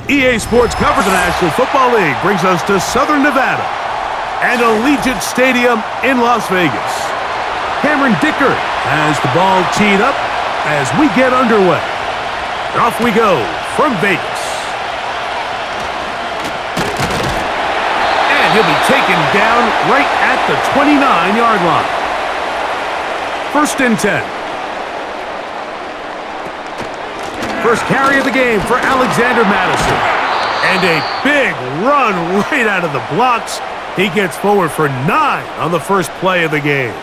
EA Sports coverage of the National Football League brings us to Southern Nevada and Allegiant Stadium in Las Vegas. Cameron Dicker has the ball teed up as we get underway. And off we go from Vegas. And he'll be taken down right at the 29-yard line. 1st and 10. First carry of the game for Alexander Madison. And a big run right out of the blocks. He gets forward for 9 on the first play of the game.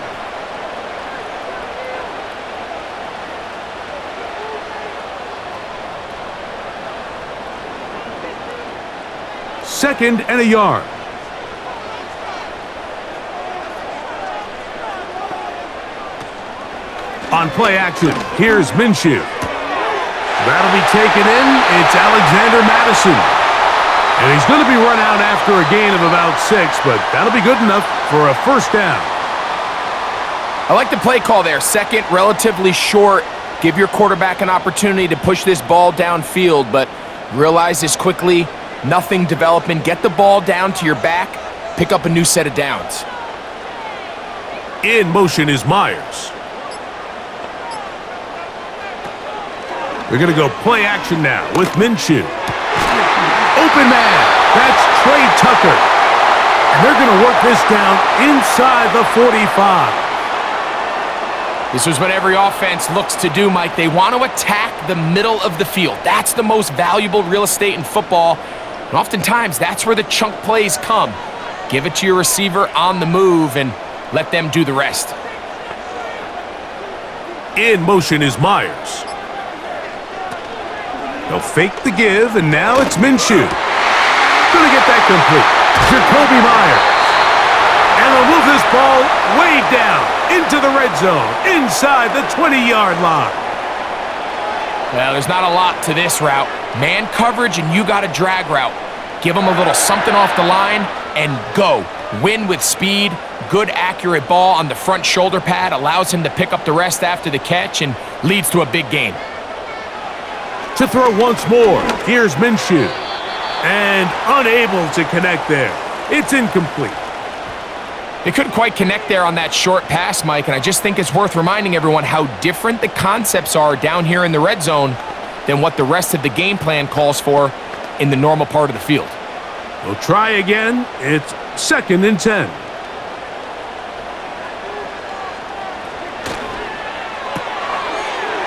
Second and a yard. On play action, here's Minshew. That'll be taken in. It's Alexander Madison. And he's going to be run out after a gain of about 6, but that'll be good enough for a first down. I like the play call there. Second, relatively short. Give your quarterback an opportunity to push this ball downfield, but realize this quickly. Nothing development. Get the ball down to your back. Pick up a new set of downs. In motion is Myers. They're going to go play action now with Minshew. Open man. That's Trey Tucker. And they're going to work this down inside the 45. This is what every offense looks to do, Mike. They want to attack the middle of the field. That's the most valuable real estate in football. And oftentimes, that's where the chunk plays come. Give it to your receiver on the move and let them do the rest. In motion is Myers. They'll fake the give, and now it's Minshew. Gonna get that complete. Jacoby Myers. And they'll move this ball way down into the red zone, inside the 20-yard line. Well, there's not a lot to this route. Man coverage, and you got a drag route. Give them a little something off the line, and go. Win with speed. Good, accurate ball on the front shoulder pad. Allows him to pick up the rest after the catch, and leads to a big gain. To throw once more, here's Minshew. And unable to connect there. It's incomplete. They couldn't quite connect there on that short pass, Mike, and I just think it's worth reminding everyone how different the concepts are down here in the red zone than what the rest of the game plan calls for in the normal part of the field. We'll try again. It's 2nd and 10.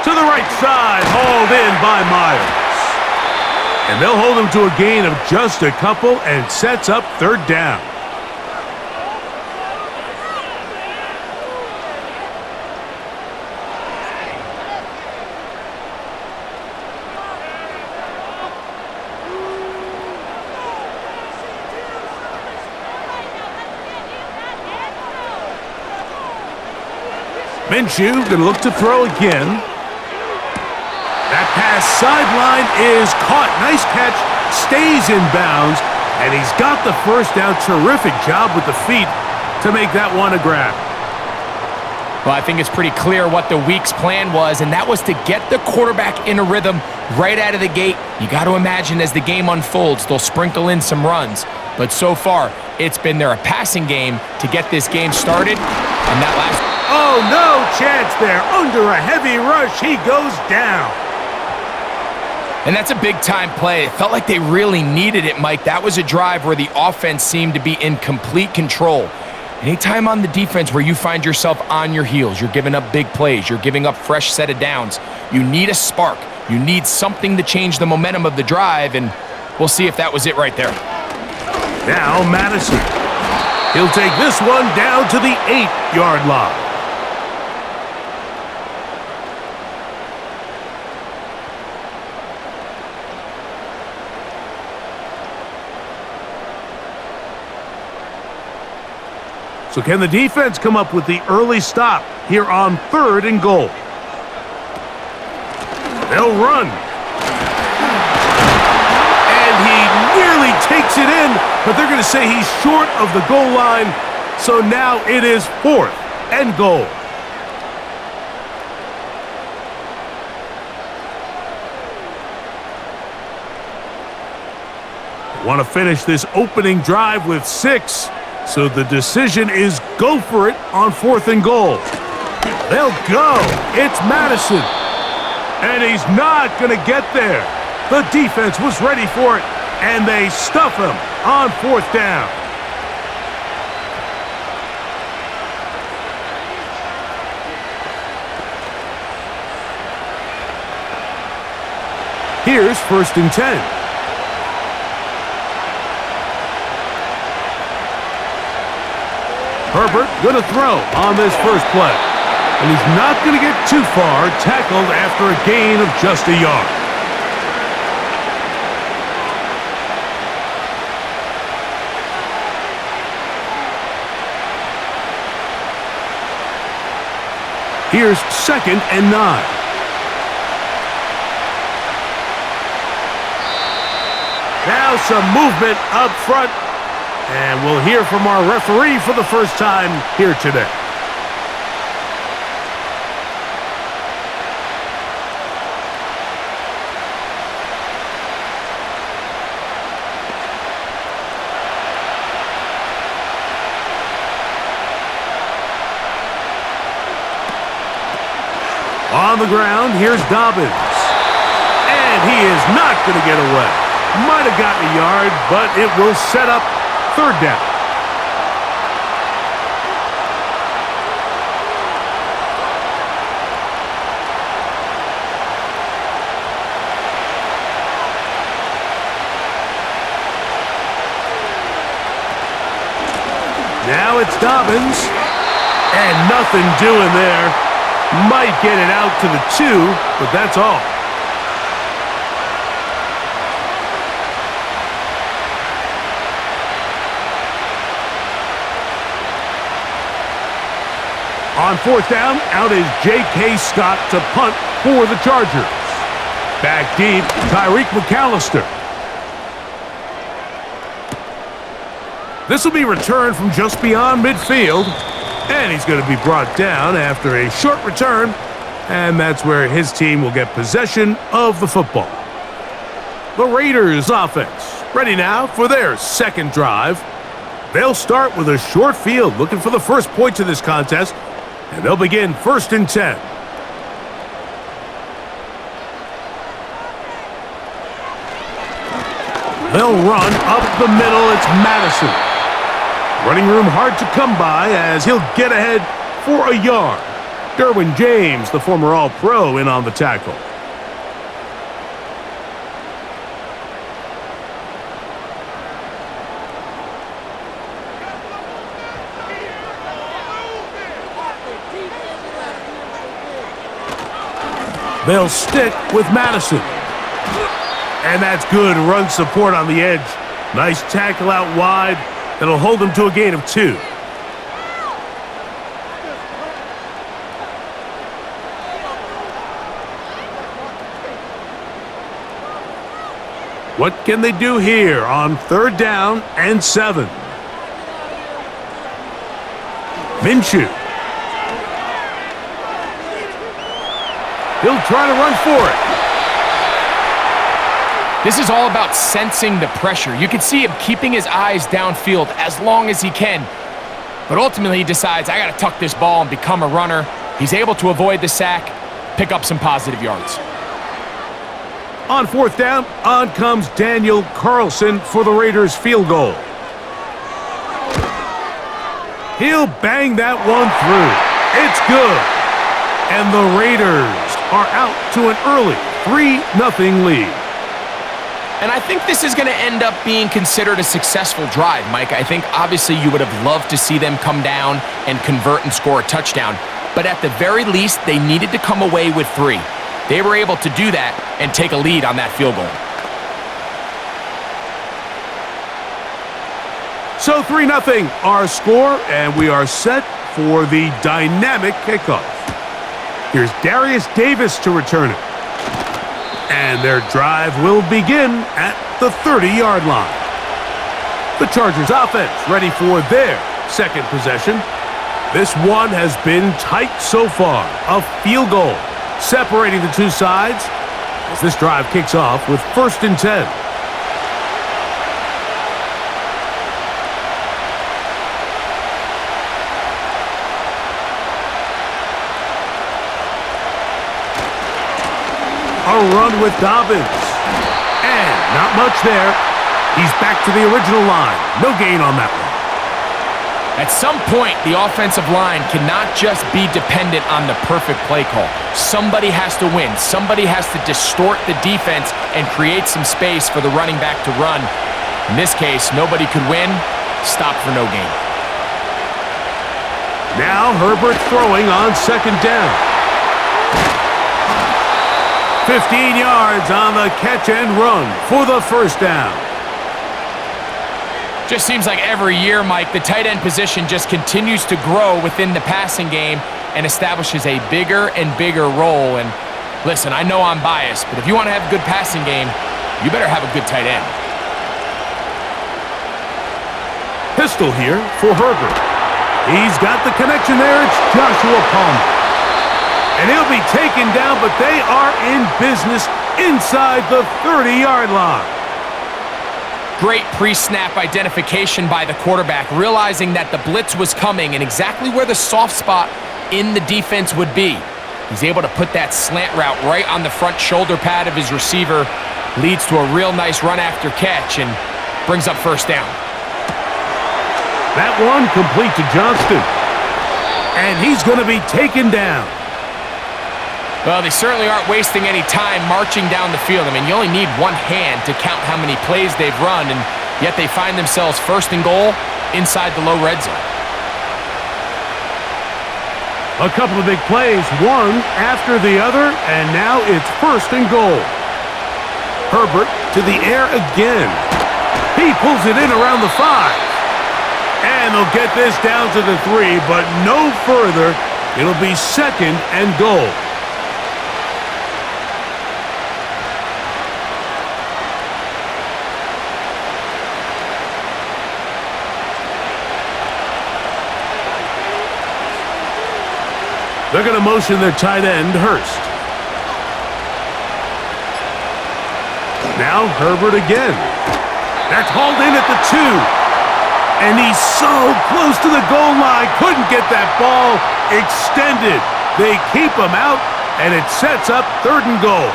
To the right side, hauled in by Myers. And they'll hold him to a gain of just a couple and sets up 3rd down. Minshew going to look to throw again. That pass sideline is caught. Nice catch. Stays in bounds. And he's got the first down. Terrific job with the feet to make that one a grab. Well, I think it's pretty clear what the week's plan was, and that was to get the quarterback in a rhythm right out of the gate. You got to imagine as the game unfolds, they'll sprinkle in some runs. But so far, it's been a passing game to get this game started. And that last... Oh, no chance there. Under a heavy rush, he goes down. And that's a big-time play. It felt like they really needed it, Mike. That was a drive where the offense seemed to be in complete control. Anytime on the defense where you find yourself on your heels, you're giving up big plays, you're giving up fresh set of downs, you need a spark. You need something to change the momentum of the drive, and we'll see if that was it right there. Now Madison. He'll take this one down to the 8-yard line. So can the defense come up with the early stop here on 3rd and goal? They'll run. And he nearly takes it in, but they're going to say he's short of the goal line. So now it is 4th and goal. Want to finish this opening drive with 6, so the decision is go for it on 4th and goal. They'll go. It's Madison. And he's not going to get there. The defense was ready for it, and they stuff him on 4th down. Here's 1st and 10. Herbert going to throw on this first play. And he's not going to get too far, tackled after a gain of just a yard. Here's 2nd and 9. Now some movement up front. And we'll hear from our referee for the first time here today. On the ground, here's Dobbins. And he is not going to get away. Might have gotten a yard, but it will set up 3rd down. Now it's Dobbins. And nothing doing there. Might get it out to the 2, but that's all. On 4th down, out is J.K. Scott to punt for the Chargers. Back deep, Tyreek McAllister. This will be returned from just beyond midfield, and he's going to be brought down after a short return, and that's where his team will get possession of the football. The Raiders offense ready now for their 2nd drive. They'll start with a short field, looking for the first points of this contest. And they'll begin 1st and 10. They'll run up the middle. It's Madison. Running room hard to come by as he'll get ahead for a yard. Derwin James, the former All-Pro, in on the tackle. They'll stick with Madison. And that's good run support on the edge. Nice tackle out wide. That'll hold him to a gain of 2. What can they do here on 3rd down and 7? Minshew. He'll try to run for it. This is all about sensing the pressure. You can see him keeping his eyes downfield as long as he can. But ultimately, he decides, I got to tuck this ball and become a runner. He's able to avoid the sack, pick up some positive yards. On 4th down, on comes Daniel Carlson for the Raiders' field goal. He'll bang that one through. It's good. And the Raiders are out to an early 3-0 lead. And I think this is going to end up being considered a successful drive, Mike. I think obviously you would have loved to see them come down and convert and score a touchdown. But at the very least, they needed to come away with 3. They were able to do that and take a lead on that field goal. So 3-0 our score, and we are set for the dynamic kickoff. Here's Darius Davis to return it. And their drive will begin at the 30-yard line. The Chargers offense ready for their 2nd possession. This one has been tight so far. A field goal separating the two sides as this drive kicks off with 1st and 10. a run with Dobbins. And not much there. He's back to the original line. No gain on that one. At some point, the offensive line cannot just be dependent on the perfect play call. Somebody has to win. Somebody has to distort the defense and create some space for the running back to run. In this case, nobody could win. Stop for no gain. Now Herbert throwing on second down. 15 yards on the catch and run for the first down. Just seems like every year, Mike, the tight end position just continues to grow within the passing game and establishes a bigger and bigger role. And listen, I know I'm biased, but if you want to have a good passing game, you better have a good tight end. Pistol here for Herbert. He's got the connection there. It's Joshua Palmer. And he'll be taken down, but they are in business inside the 30-yard line. Great pre-snap identification by the quarterback, realizing that the blitz was coming and exactly where the soft spot in the defense would be. He's able to put that slant route right on the front shoulder pad of his receiver, leads to a real nice run after catch, and brings up first down. That one complete to Johnston. And he's going to be taken down. Well, they certainly aren't wasting any time marching down the field. I mean, you only need one hand to count how many plays they've run, and yet they find themselves first and goal inside the low red zone. A couple of big plays, one after the other, and now it's first and goal. Herbert to the air again. He pulls it in around the 5. And they'll get this down to the 3, but no further. It'll be second and goal. They're going to motion their tight end, Hurst. Now Herbert again. That's hauled in at the 2. And he's so close to the goal line. Couldn't get that ball extended. They keep him out, and it sets up third and goal.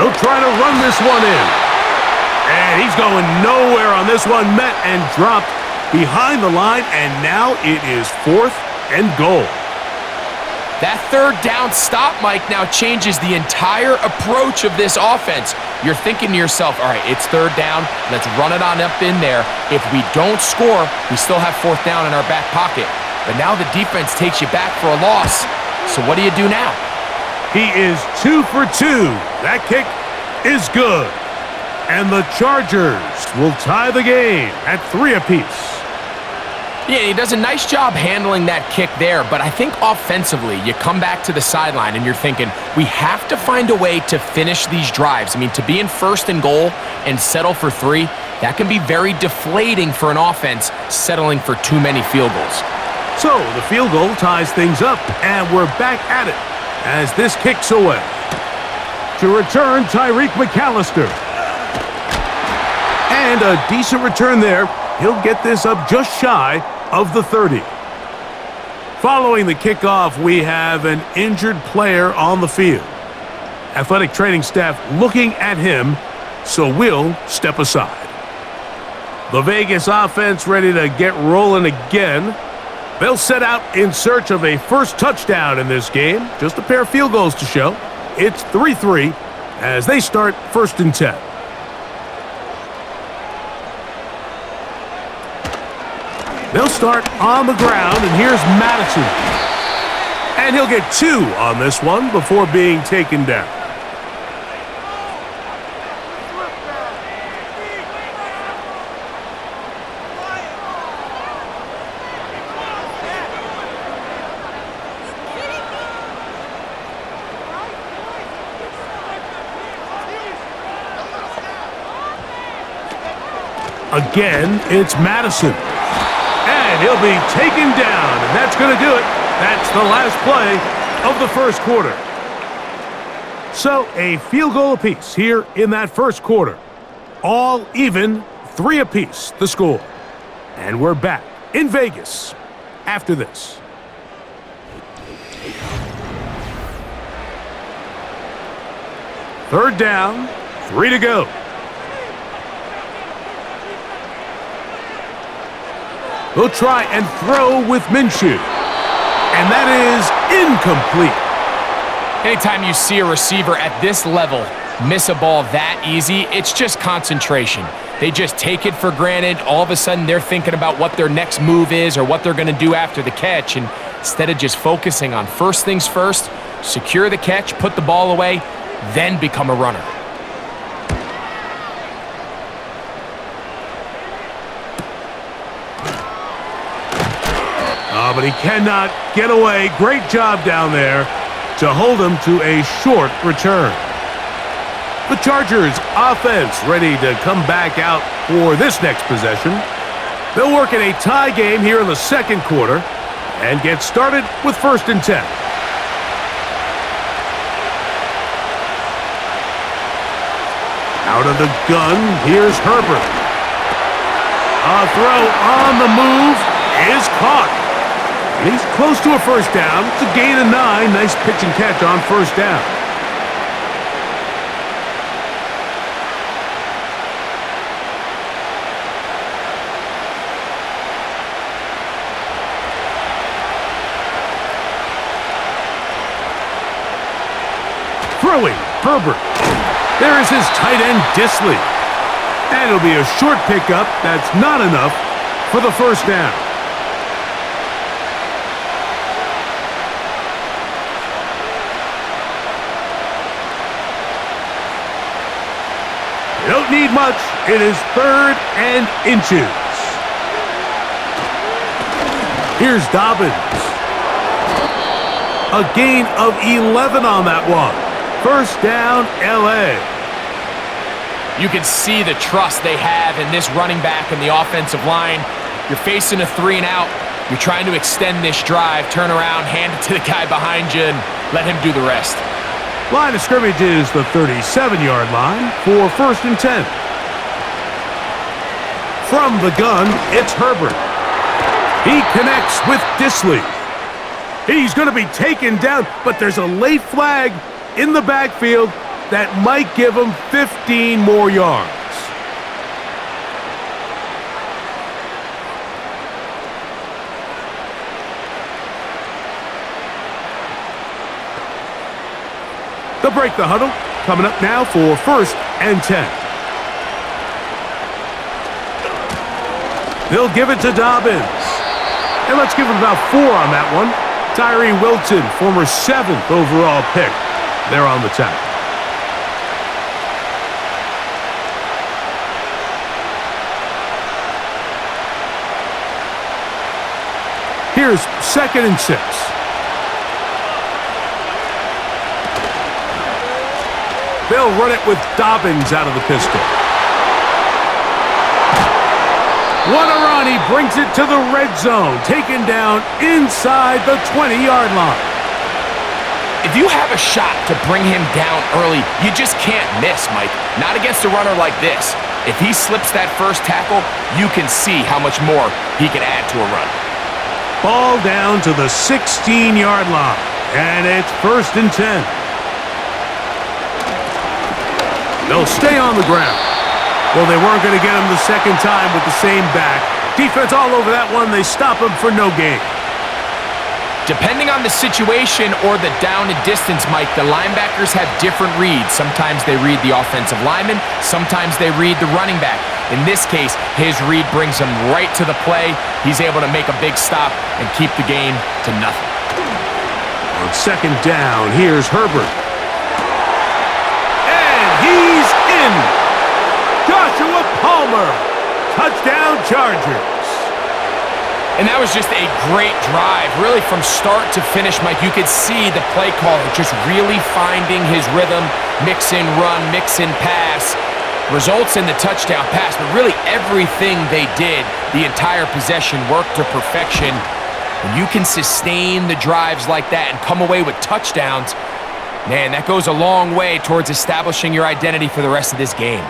He'll try to run this one in. And he's going nowhere on this one. Met and dropped behind the line, and now it is fourth and goal. That third down stop, Mike, now changes the entire approach of this offense. You're thinking to yourself, all right, it's third down. Let's run it on up in there. If we don't score, we still have fourth down in our back pocket. But now the defense takes you back for a loss. So what do you do now? He is 2 for 2. That kick is good. And the Chargers will tie the game at 3 apiece. Yeah, he does a nice job handling that kick there, but I think offensively, you come back to the sideline and you're thinking, we have to find a way to finish these drives. I mean, to be in first and goal and settle for 3, that can be very deflating for an offense settling for too many field goals. So the field goal ties things up, and we're back at it as this kicks away. To return, Tyreek McAllister. And a decent return there. He'll get this up just shy of the 30. Following the kickoff, we have an injured player on the field. Athletic training staff looking at him, so we'll step aside. The Vegas offense ready to get rolling again. They'll set out in search of a first touchdown in this game. Just a pair of field goals to show. It's 3-3 as they start first and 10. They'll start on the ground, and here's Madison. And he'll get 2 on this one before being taken down. Again, it's Madison. And he'll be taken down, and that's going to do it. That's the last play of the first quarter. So a field goal apiece here in that first quarter. All even, 3 apiece, the score. And we're back in Vegas after this. Third down, 3 to go. He'll try and throw with Minshew. And that is incomplete. Anytime you see a receiver at this level miss a ball that easy, it's just concentration. They just take it for granted. All of a sudden, they're thinking about what their next move is or what they're going to do after the catch. And instead of just focusing on first things first, secure the catch, put the ball away, then become a runner. Oh, but he cannot get away. Great job down there to hold him to a short return. The Chargers offense ready to come back out for this next possession. They'll work in a tie game here in the second quarter and get started with 1st and 10. Out of the gun, here's Herbert. A throw on the move is caught. And he's close to a first down. It's a gain of 9. Nice pitch and catch on first down. Throwing, Herbert. There is his tight end, Disley. And it'll be a short pickup. That's not enough for the first down. You don't need much. It is 3rd and inches. Here's Dobbins. A gain of 11 on that one. First down, L.A. You can see the trust they have in this running back and the offensive line. You're facing a 3 and out. You're trying to extend this drive, turn around, hand it to the guy behind you, and let him do the rest. Line of scrimmage is the 37-yard line for 1st and 10. From the gun, it's Herbert. He connects with Disley. He's going to be taken down, but there's a late flag in the backfield that might give him 15 more yards. They'll break the huddle. Coming up now for 1st and 10. They'll give it to Dobbins. And let's give him about 4 on that one. Tyree Wilton, former 7th overall pick. They're on the tackle. Here's 2nd and 6. They'll run it with Dobbins out of the pistol. He brings it to the red zone, taken down inside the 20-yard line. If you have a shot to bring him down early, you just can't miss, Mike. Not against a runner like this. If he slips that first tackle, you can see how much more he can add to a run. Ball down to the 16-yard line, and it's 1st and 10. They'll stay on the ground. Well, they weren't going to get him the second time with the same back. Defense all over that one. They stop him for no gain. Depending on the situation or the down and distance, Mike, the linebackers have different reads. Sometimes they read the offensive lineman. Sometimes they read the running back. In this case, his read brings him right to the play. He's able to make a big stop and keep the game to nothing. On 2nd down, here's Herbert. He's in. Joshua Palmer. Touchdown, Chargers. And that was just a great drive, really from start to finish, Mike. You could see the play caller just really finding his rhythm, mix in run, mix in pass. Results in the touchdown pass, but really everything they did, the entire possession worked to perfection. When you can sustain the drives like that and come away with touchdowns, Man, that goes a long way towards establishing your identity for the rest of this game.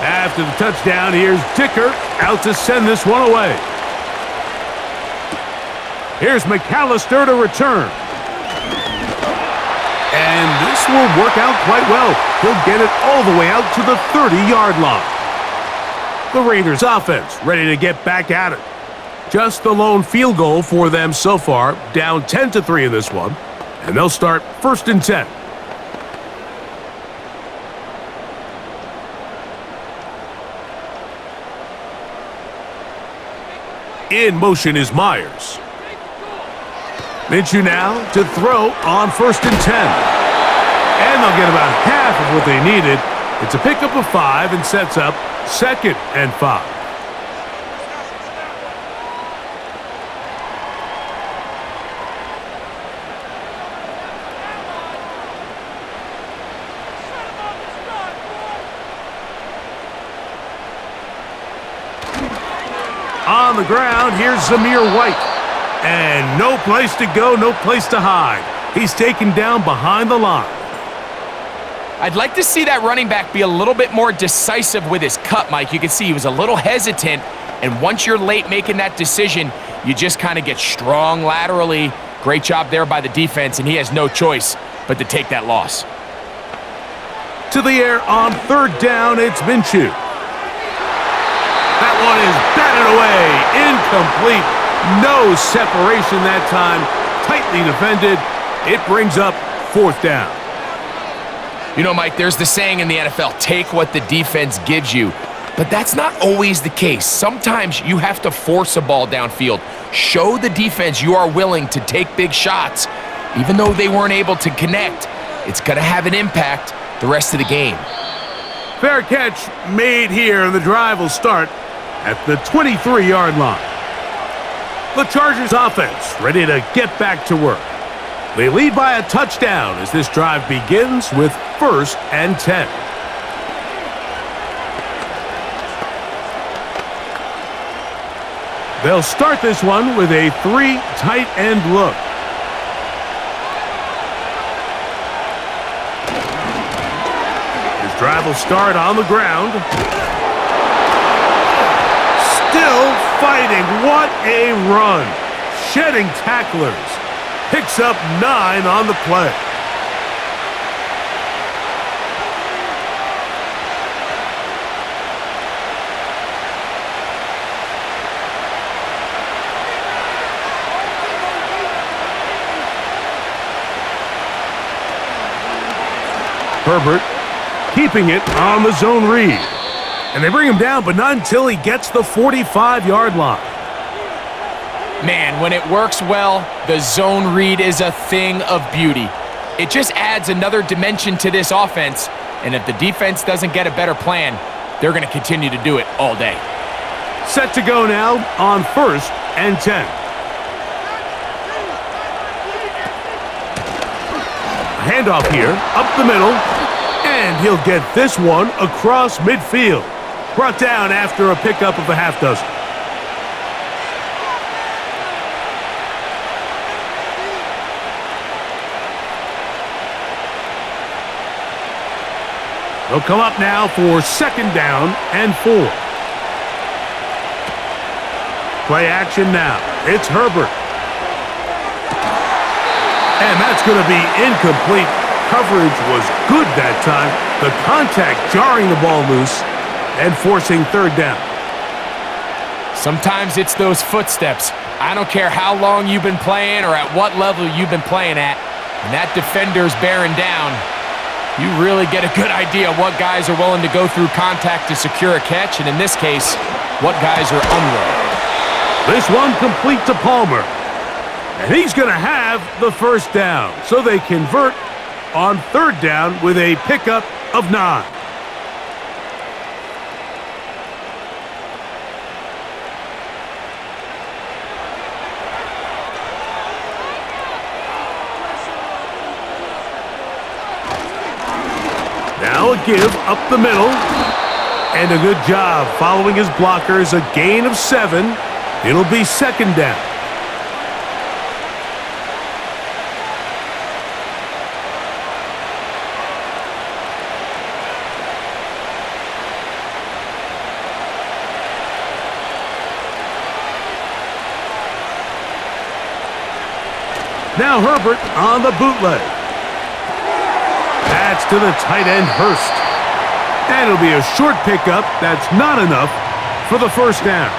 After the touchdown, here's Dicker out to send this one away. Here's McAllister to return. And this will work out quite well. He'll get it all the way out to the 30-yard line. The Raiders offense ready to get back at it. Just the lone field goal for them so far, down 10-3 in this one. And they'll start 1st and 10. In motion is Myers. Minshew now to throw on 1st and 10. And they'll get about half of what they needed. It's a pickup of 5 and sets up 2nd and 5. On the ground, here's Zamir White. And no place to go, no place to hide. He's taken down behind the line. I'd like to see that running back be a little bit more decisive with his cut, Mike. You can see he was a little hesitant, and once you're late making that decision, you just kind of get strong laterally. Great job there by the defense, and he has no choice but to take that loss. To the air on 3rd down, it's Minshew. That one is batted away, incomplete. No separation that time, tightly defended. It brings up 4th down. You know, Mike, there's the saying in the NFL, take what the defense gives you. But that's not always the case. Sometimes you have to force a ball downfield. Show the defense you are willing to take big shots. Even though they weren't able to connect, it's going to have an impact the rest of the game. Fair catch made here, and the drive will start at the 23-yard line. The Chargers offense ready to get back to work. They lead by a touchdown as this drive begins with 1st and 10. They'll start this one with a 3 tight end look. His drive will start on the ground. Still fighting. What a run. Shedding tacklers. Picks up 9 on the play. Herbert keeping it on the zone read. And they bring him down, but not until he gets the 45-yard line. Man, when it works well, the zone read is a thing of beauty. It just adds another dimension to this offense, and if the defense doesn't get a better plan, they're going to continue to do it all day. Set to go now on 1st and 10. Handoff here, up the middle, and he'll get this one across midfield. Brought down after a pickup of a half dozen. They'll come up now for 2nd down and 4. Play action now. It's Herbert. And that's going to be incomplete. Coverage was good that time. The contact jarring the ball loose and forcing 3rd down. Sometimes it's those footsteps. I don't care how long you've been playing or at what level you've been playing at. When that defender's bearing down, you really get a good idea of what guys are willing to go through contact to secure a catch, and in this case, what guys are unwilling. This one complete to Palmer. And he's going to have the 1st down. So they convert on 3rd down with a pickup of 9. Now a give up the middle. And a good job following his blockers. A gain of 7. It'll be second down. Now Herbert on the bootleg. That's to the tight end Hurst. And it'll be a short pickup. That's not enough for the first down.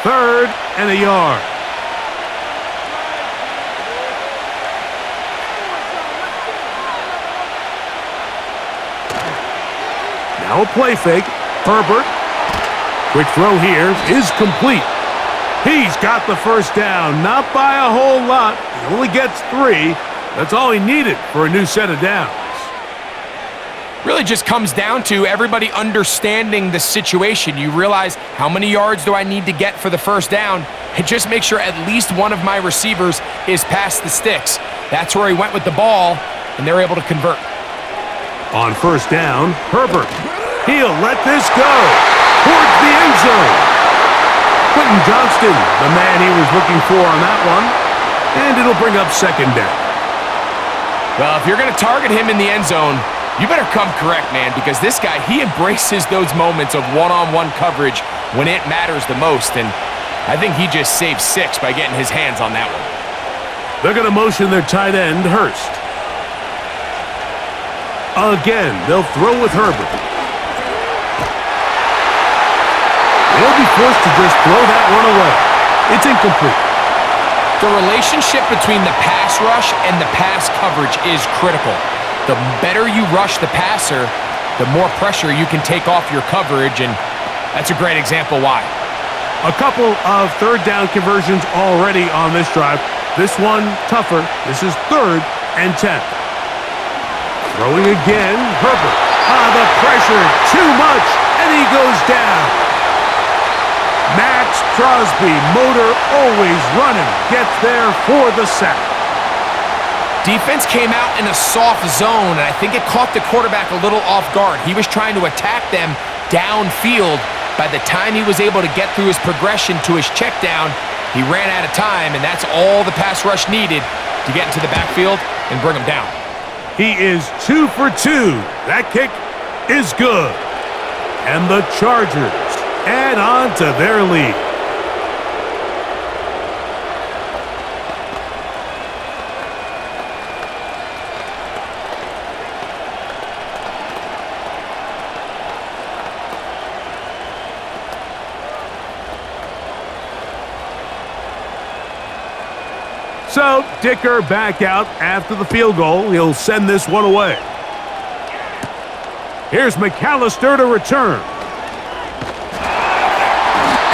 Third and a yard. Now a play fake. Herbert. Quick throw here is complete. He's got the first down, not by a whole lot. He only gets 3. That's all he needed for a new set of downs. Really just comes down to everybody understanding the situation. You realize, how many yards do I need to get for the first down? And just make sure at least one of my receivers is past the sticks. That's where he went with the ball, and they're able to convert. On first down, Herbert. He'll let this go towards the end zone. Quentin Johnston, the man he was looking for on that one. And it'll bring up second down. Well, if you're going to target him in the end zone, you better come correct, man, because this guy, he embraces those moments of one-on-one coverage when it matters the most, and I think he just saved 6 by getting his hands on that one. They're going to motion their tight end, Hurst. Again, they'll throw with Herbert. They'll be forced to just throw that one away. It's incomplete. The relationship between the pass rush and the pass coverage is critical. The better you rush the passer, the more pressure you can take off your coverage, and that's a great example why. A couple of third down conversions already on this drive. This one tougher. This is 3rd and 10. Throwing again, Herbert. The pressure, too much, and he goes down. Max Crosby, motor always running, gets there for the sack. Defense came out in a soft zone, and I think it caught the quarterback a little off guard. He was trying to attack them downfield. By the time he was able to get through his progression to his check down, he ran out of time, and that's all the pass rush needed to get into the backfield and bring him down. He is 2 for 2. That kick is good. And the Chargers add on to their lead. So, Dicker back out after the field goal. He'll send this one away. Here's McAllister to return.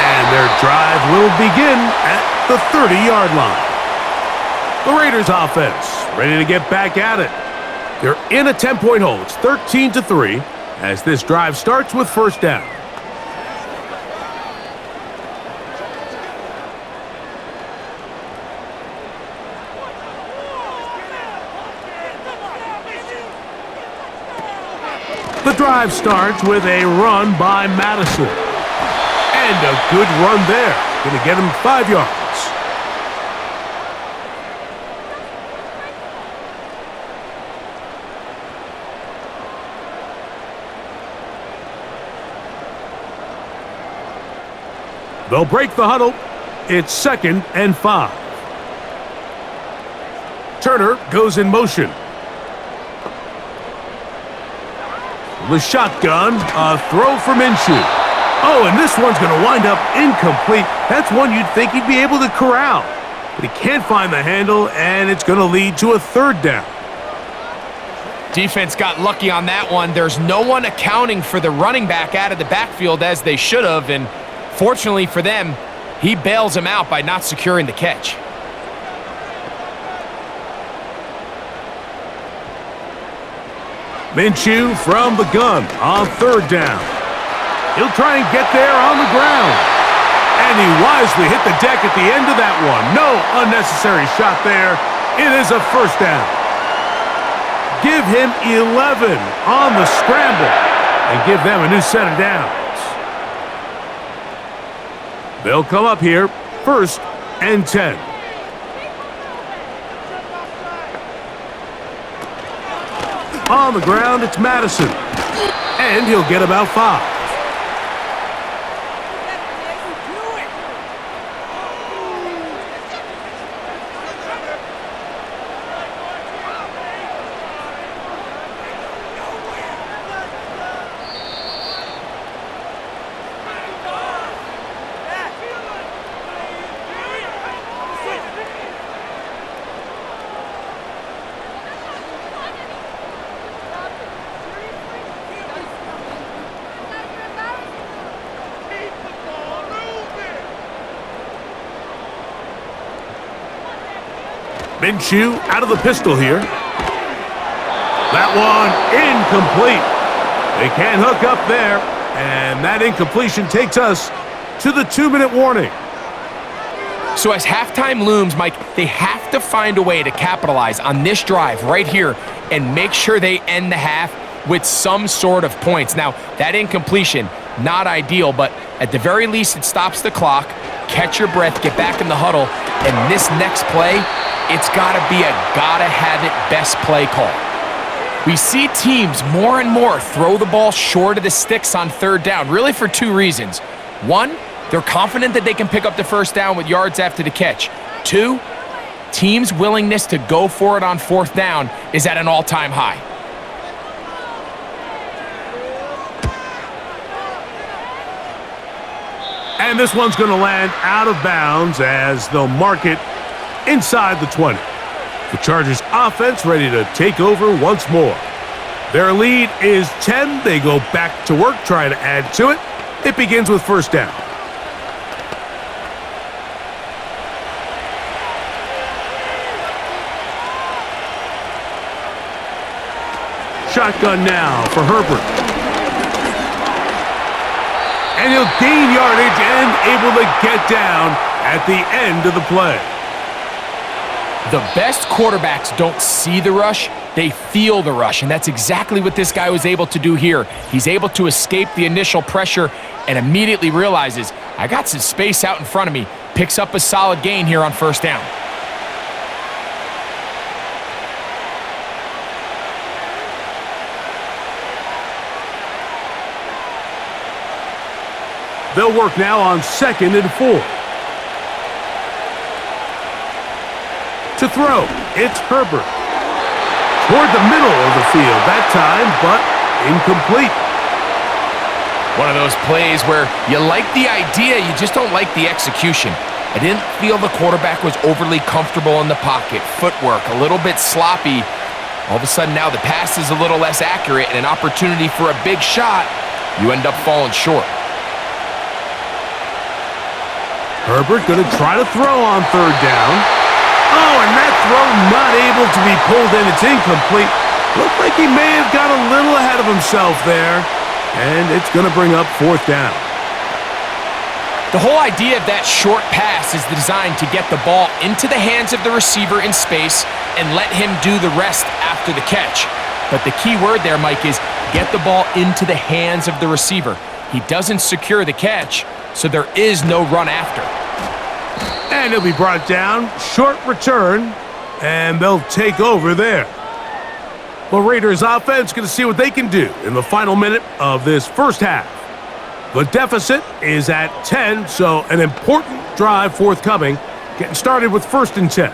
And their drive will begin at the 30-yard line. The Raiders offense ready to get back at it. They're in a 10-point hole. It's 13-3 as this drive starts with first down. The drive starts with a run by Madison. And a good run there. Going to get him 5 yards. They'll break the huddle. It's 2nd and 5. Turner goes in motion. The shotgun, a throw for Minshew. Oh, and this one's going to wind up incomplete. That's one you'd think he'd be able to corral. But he can't find the handle, and it's going to lead to a 3rd down. Defense got lucky on that one. There's no one accounting for the running back out of the backfield as they should have, and fortunately for them, he bails him out by not securing the catch. Minshew from the gun on 3rd down. He'll try and get there on the ground. And he wisely hit the deck at the end of that one. No unnecessary shot there. It is a first down. Give him 11 on the scramble and give them a new set of downs. They'll come up here, 1st and 10. On the ground, it's Madison. And he'll get about 5. Minshew out of the pistol here. That one incomplete. They can't hook up there. And that incompletion takes us to the 2-minute warning. So as halftime looms, Mike, they have to find a way to capitalize on this drive right here and make sure they end the half with some sort of points. Now, that incompletion, not ideal, but at the very least it stops the clock. Catch your breath, get back in the huddle, and this next play, it's got to be a gotta-have-it best play call. We see teams more and more throw the ball short of the sticks on 3rd down, really for 2 reasons. 1, they're confident that they can pick up the first down with yards after the catch. 2, teams' willingness to go for it on 4th down is at an all-time high. And this one's going to land out of bounds as they'll mark it inside the 20. The Chargers offense ready to take over once more. Their lead is 10. They go back to work, trying to add to it. It begins with 1st down. Shotgun now for Herbert. And he'll gain yardage and able to get down at the end of the play. The best quarterbacks don't see the rush, they feel the rush, and that's exactly what this guy was able to do here. He's able to escape the initial pressure and immediately realizes, I got some space out in front of me, picks up a solid gain here on 1st down. They'll work now on 2nd and 4. To throw, it's Herbert. Toward the middle of the field that time, but incomplete. One of those plays where you like the idea, you just don't like the execution. I didn't feel the quarterback was overly comfortable in the pocket. Footwork, a little bit sloppy. All of a sudden now the pass is a little less accurate and an opportunity for a big shot. You end up falling short. Herbert going to try to throw on 3rd down. Oh, and that throw not able to be pulled in. It's incomplete. Looked like he may have got a little ahead of himself there. And it's going to bring up 4th down. The whole idea of that short pass is designed to get the ball into the hands of the receiver in space and let him do the rest after the catch. But the key word there, Mike, is get the ball into the hands of the receiver. He doesn't secure the catch, so there is no run after. And he'll be brought down. Short return. And they'll take over there. The Raiders offense going to see what they can do in the final minute of this 1st half. The deficit is at 10, so an important drive forthcoming. Getting started with 1st and 10.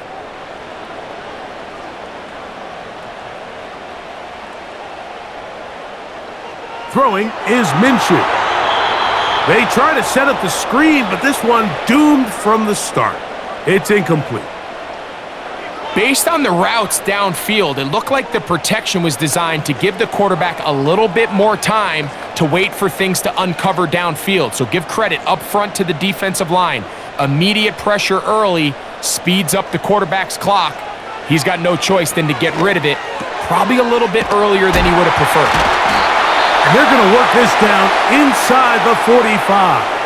Throwing is Minshew. They try to set up the screen, but this one doomed from the start. It's incomplete. Based on the routes downfield, it looked like the protection was designed to give the quarterback a little bit more time to wait for things to uncover downfield. So give credit up front to the defensive line. Immediate pressure early speeds up the quarterback's clock. He's got no choice than to get rid of it, probably a little bit earlier than he would have preferred. And they're going to work this down inside the 45.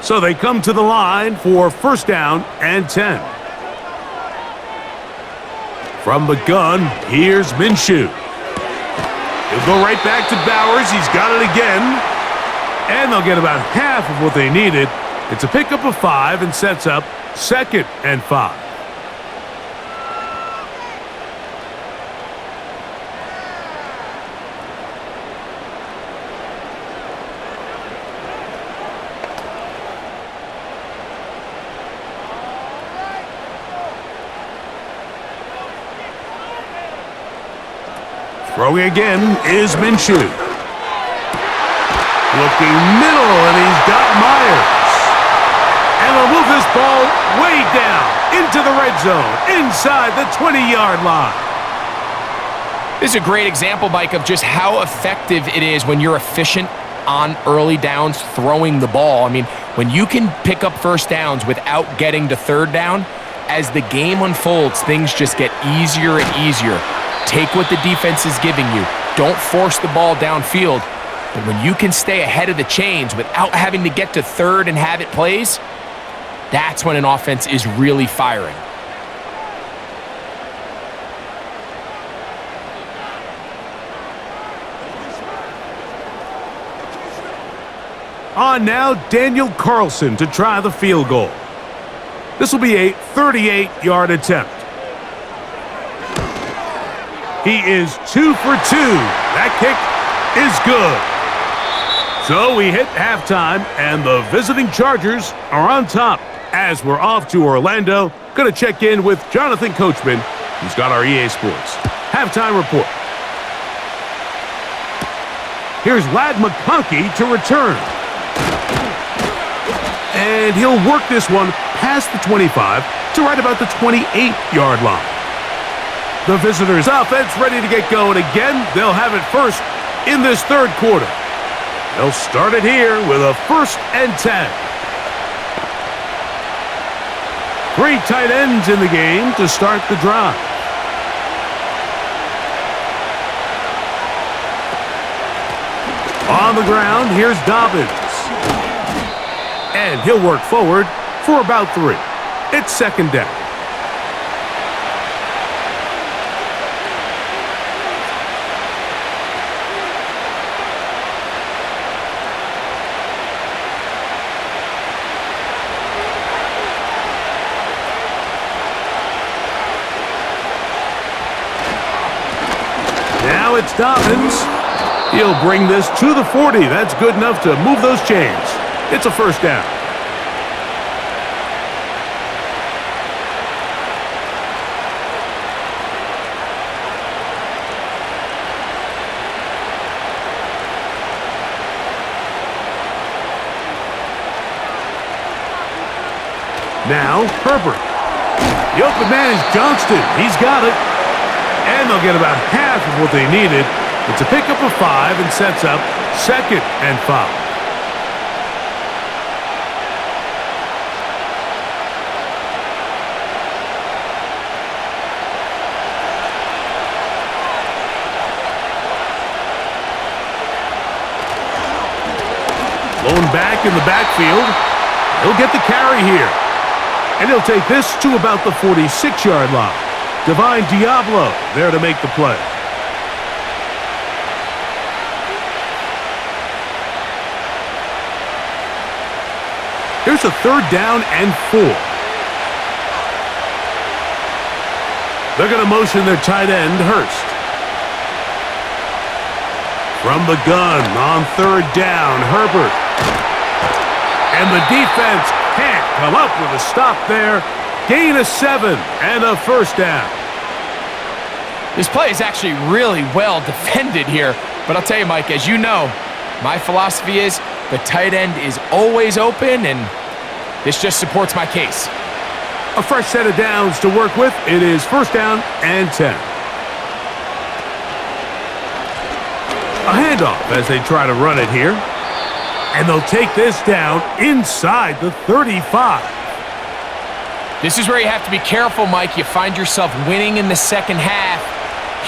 So they come to the line for first down and 10. From the gun, here's Minshew. He'll go right back to Bowers. He's got it again. And they'll get about half of what they needed. It's a pickup of 5 and sets up second and 5. Throwing again is Minshew. Looking middle, and he's got Myers. And they'll move this ball way down into the red zone, inside the 20-yard line. This is a great example, Mike, of just how effective it is when you're efficient on early downs throwing the ball. I mean, when you can pick up first downs without getting to third down, as the game unfolds, things just get easier and easier. Take what the defense is giving you. Don't force the ball downfield. But when you can stay ahead of the chains without having to get to third and have it plays, that's when an offense is really firing. On now, Daniel Carlson to try the field goal. This will be a 38-yard attempt. He is 2 for 2. That kick is good. So we hit halftime, and the visiting Chargers are on top. As we're off to Orlando, going to check in with Jonathan Coachman, who's got our EA Sports halftime report. Here's Ladd McConkey to return. And he'll work this one past the 25 to right about the 28-yard line. The visitors' offense ready to get going again. They'll have it first in this third quarter. They'll start it here with a 1st and 10. 3 tight ends in the game to start the drive. On the ground, here's Dobbins. And he'll work forward for about 3. It's second down. Now it's Dobbins. He'll bring this to the 40. That's good enough to move those chains. It's a first down. Now, Herbert. The open man is Johnston. He's got it. And they'll get about half of what they needed. It's a pickup of 5 and sets up second and 5. Blown back in the backfield. He'll get the carry here. And he'll take this to about the 46-yard line. Divine Diablo there to make the play. Here's a 3rd down and 4. They're going to motion their tight end, Hurst. From the gun on 3rd down, Herbert. And the defense can't come up with a stop there. Gain of 7 and a first down. This play is actually really well defended here. But I'll tell you, Mike, as you know, my philosophy is the tight end is always open, and this just supports my case. A fresh set of downs to work with. It is first down and 10. A handoff as they try to run it here. And they'll take this down inside the 35. This is where you have to be careful, Mike. You find yourself winning in the second half.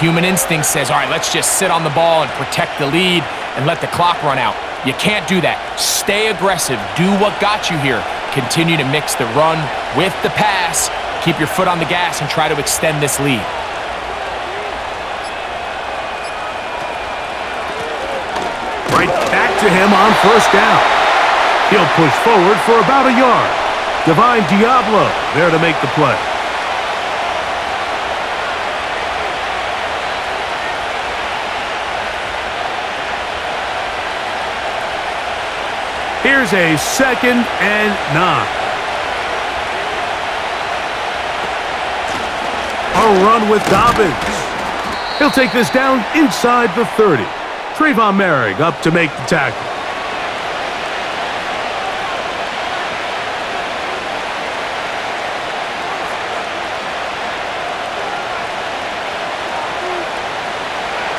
Human instinct says, all right, let's just sit on the ball and protect the lead and let the clock run out. You can't do that. Stay aggressive. Do what got you here. Continue to mix the run with the pass. Keep your foot on the gas and try to extend this lead. Right back to him on first down. He'll push forward for about a yard. Divine Diablo there to make the play. Here's a 2nd and 9. A run with Dobbins. He'll take this down inside the 30. Trayvon Merrick up to make the tackle.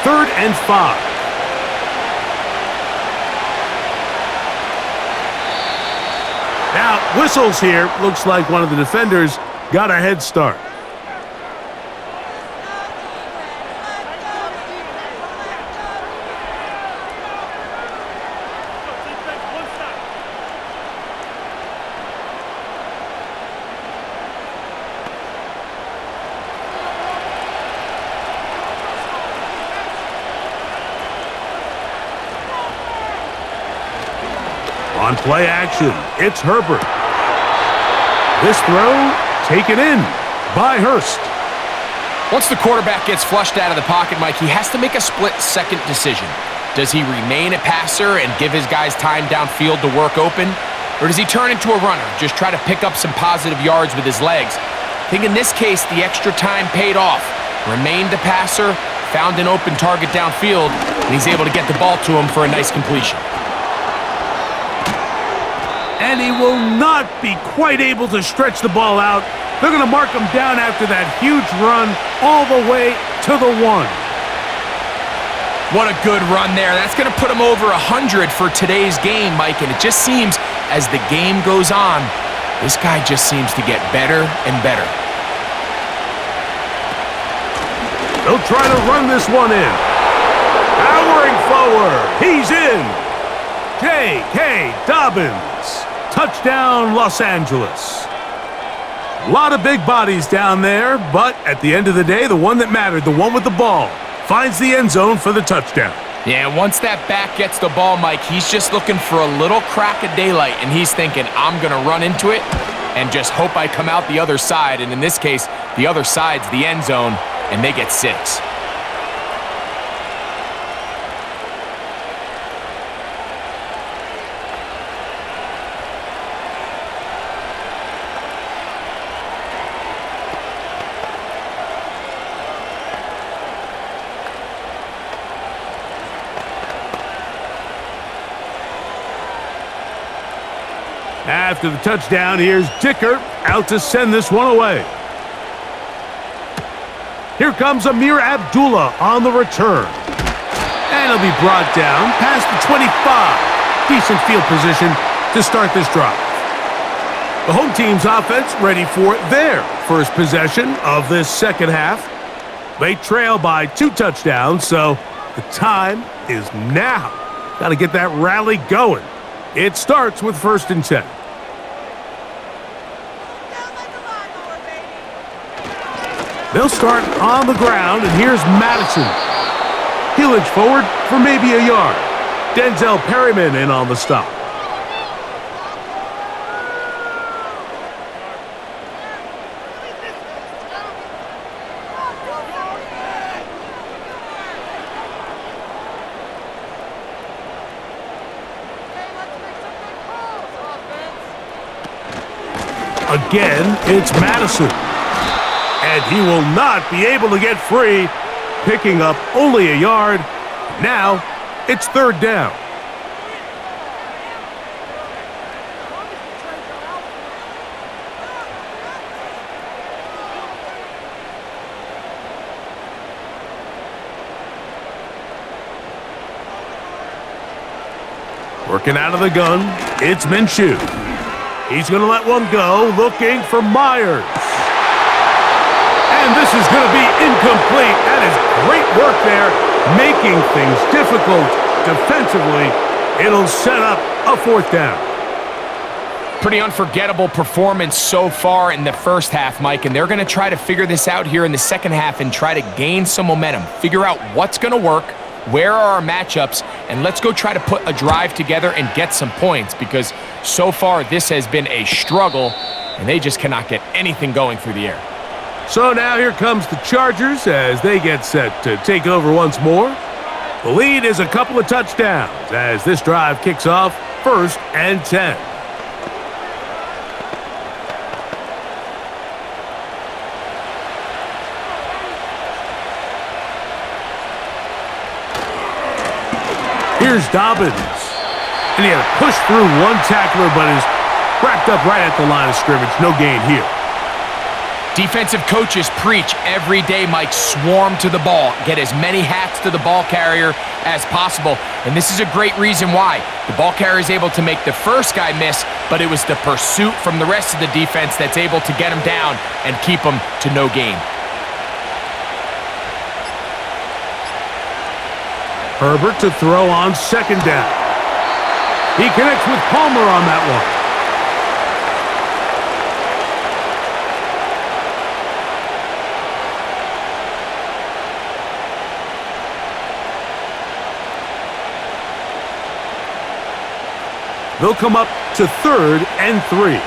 Third and 5. Now, whistles here. Looks like one of the defenders got a head start. On play action, it's Herbert. This throw taken in by Hurst. Once the quarterback gets flushed out of the pocket, Mike, he has to make a split-second decision. Does he remain a passer and give his guys time downfield to work open? Or does he turn into a runner, just try to pick up some positive yards with his legs? I think in this case, the extra time paid off. Remained a passer, found an open target downfield, and he's able to get the ball to him for a nice completion. And he will not be quite able to stretch the ball out. They're going to mark him down after that huge run all the way to the 1. What a good run there. That's going to put him over 100 for today's game, Mike. And it just seems as the game goes on, this guy just seems to get better and better. They'll try to run this one in. Powering forward. He's in. J.K. Dobbins. Touchdown, Los Angeles. A lot of big bodies down there, but at the end of the day, the one that mattered, the one with the ball, finds the end zone for the touchdown. Yeah, once that back gets the ball, Mike, he's just looking for a little crack of daylight, and he's thinking, I'm going to run into it and just hope I come out the other side. And in this case, the other side's the end zone, and they get 6. After the touchdown, here's Dicker out to send this one away. Here comes Amir Abdullah on the return. And he'll be brought down past the 25. Decent field position to start this drive. The home team's offense ready for their first possession of this second half. They trail by 2 touchdowns, so the time is now. Got to get that rally going. It starts with 1st and 10. They'll start on the ground, and here's Madison. He'll inch forward for maybe a yard. Denzel Perryman in on the stop. Again, it's Madison. And he will not be able to get free, picking up only a yard. Now, it's 3rd down. Working out of the gun, it's Minshew. He's going to let one go, looking for Myers. And this is going to be incomplete. That is great work there, making things difficult defensively. It'll set up a 4th down. Pretty unforgettable performance so far in the first half, Mike, and they're going to try to figure this out here in the second half and try to gain some momentum, figure out what's going to work, where are our matchups, and let's go try to put a drive together and get some points, because so far this has been a struggle, and they just cannot get anything going through the air. So now here comes the Chargers as they get set to take over once more. The lead is a couple of touchdowns as this drive kicks off 1st and 10. Here's Dobbins. And he had to push through one tackler, but is wrapped up right at the line of scrimmage. No gain here. Defensive coaches preach every day, Mike, swarm to the ball. Get as many hats to the ball carrier as possible. And this is a great reason why. The ball carrier is able to make the first guy miss, but it was the pursuit from the rest of the defense that's able to get him down and keep him to no gain. Herbert to throw on 2nd down. He connects with Palmer on that one. They'll come up to 3rd and 3.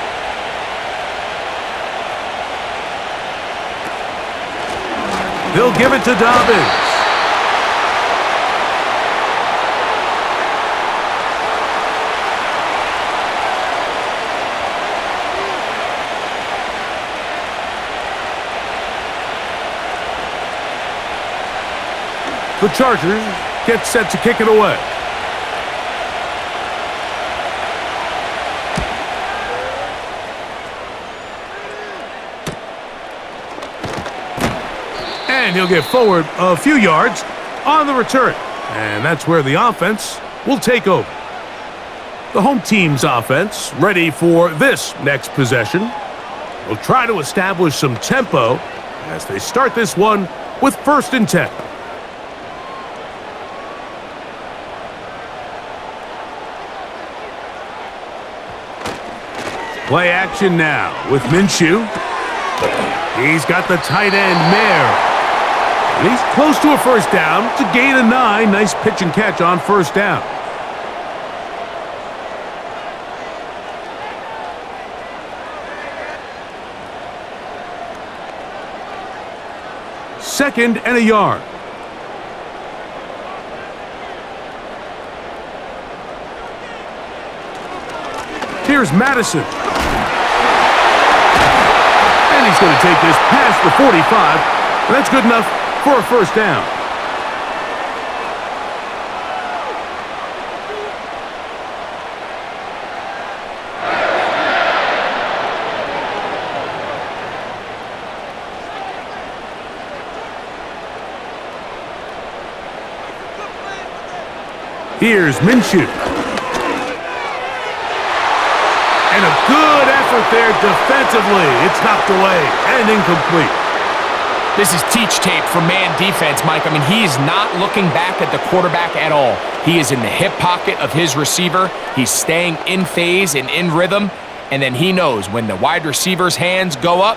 They'll give it to Dobbins. The Chargers get set to kick it away. And he'll get forward a few yards on the return. And that's where the offense will take over. The home team's offense ready for this next possession. Will try to establish some tempo as they start this one with 1st and 10. Play action now with Minshew. He's got the tight end, Mayer. And he's close to a 1st down to gain a 9. Nice pitch and catch on 1st down. Second and a yard. Here's Madison. And he's going to take this past the 45. And that's good enough for a 1st down. Here's Minshew. And a good effort there defensively. It's knocked away and incomplete. This is teach tape for man defense, Mike. I mean, he is not looking back at the quarterback at all. He is in the hip pocket of his receiver. He's staying in phase and in rhythm. And then he knows when the wide receiver's hands go up,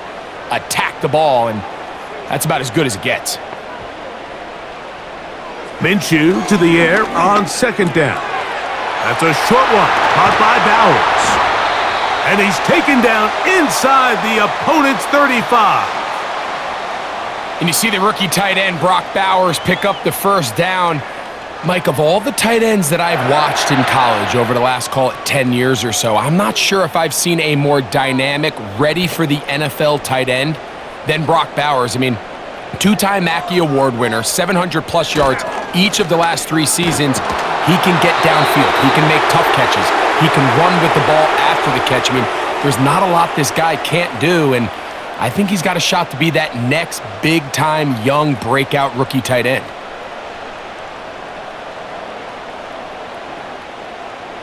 attack the ball. And that's about as good as it gets. Minshew to the air on 2nd down. That's a short one, caught by Bowers. And he's taken down inside the opponent's 35. And you see the rookie tight end, Brock Bowers, pick up the 1st down. Mike, of all the tight ends that I've watched in college over the last, call it 10 years or so, I'm not sure if I've seen a more dynamic, ready for the NFL tight end than Brock Bowers. I mean, 2-time Mackey Award winner, 700-plus yards each of the last 3 seasons. He can get downfield. He can make tough catches. He can run with the ball after the catch. I mean, there's not a lot this guy can't do, and I think he's got a shot to be that next big-time young breakout rookie tight end.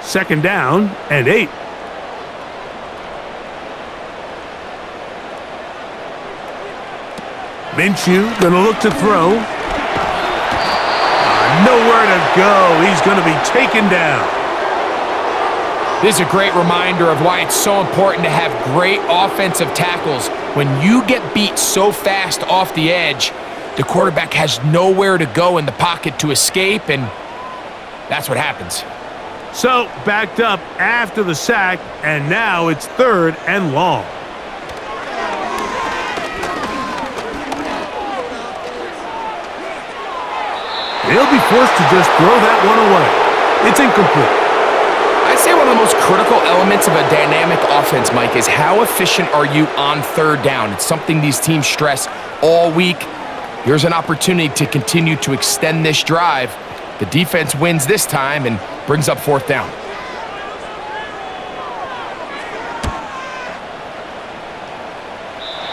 2nd down and 8. Minshew going to look to throw. Nowhere to go. He's going to be taken down. This is a great reminder of why it's so important to have great offensive tackles. When you get beat so fast off the edge, the quarterback has nowhere to go in the pocket to escape, and that's what happens. So, backed up after the sack, and now it's 3rd and long. He'll be forced to just throw that one away. It's incomplete. I'd say one of the most critical elements of a dynamic offense, Mike, is how efficient are you on 3rd down. It's something these teams stress all week. Here's an opportunity to continue to extend this drive. The defense wins this time and brings up 4th down.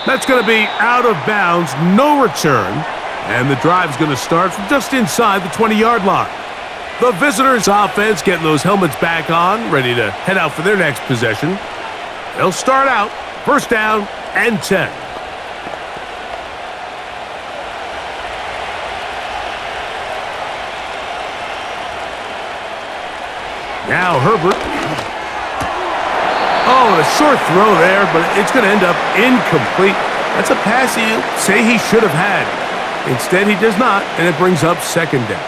That's going to be out of bounds, no return. And the drive's going to start from just inside the 20-yard line. The visitors' offense getting those helmets back on, ready to head out for their next possession. They'll start out 1st down and 10. Now Herbert. Oh, a short throw there, but it's going to end up incomplete. That's a pass he'll say he should have had. Instead, he does not, and it brings up 2nd down.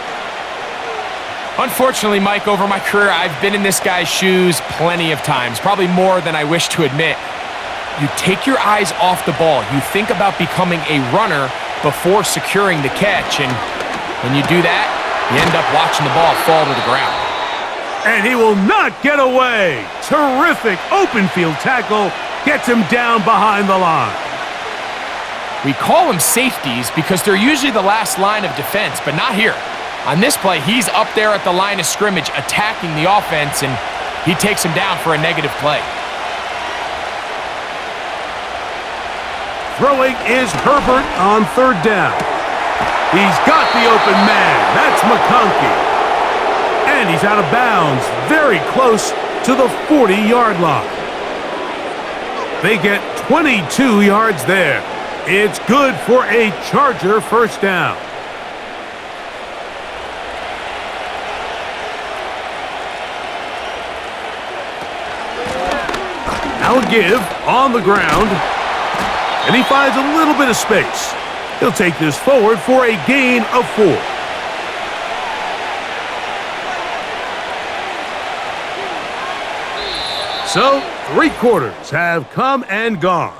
Unfortunately, Mike, over my career, I've been in this guy's shoes plenty of times, probably more than I wish to admit. You take your eyes off the ball. You think about becoming a runner before securing the catch, and when you do that, you end up watching the ball fall to the ground. And he will not get away. Terrific open field tackle. Gets him down behind the line. We call them safeties because they're usually the last line of defense, but not here. On this play, he's up there at the line of scrimmage attacking the offense, and he takes him down for a negative play. Throwing is Herbert on 3rd down. He's got the open man. That's McConkey. And he's out of bounds, very close to the 40-yard line. They get 22 yards there. It's good for a Charger 1st down. Now a give on the ground. And he finds a little bit of space. He'll take this forward for a gain of 4. So, 3 quarters have come and gone.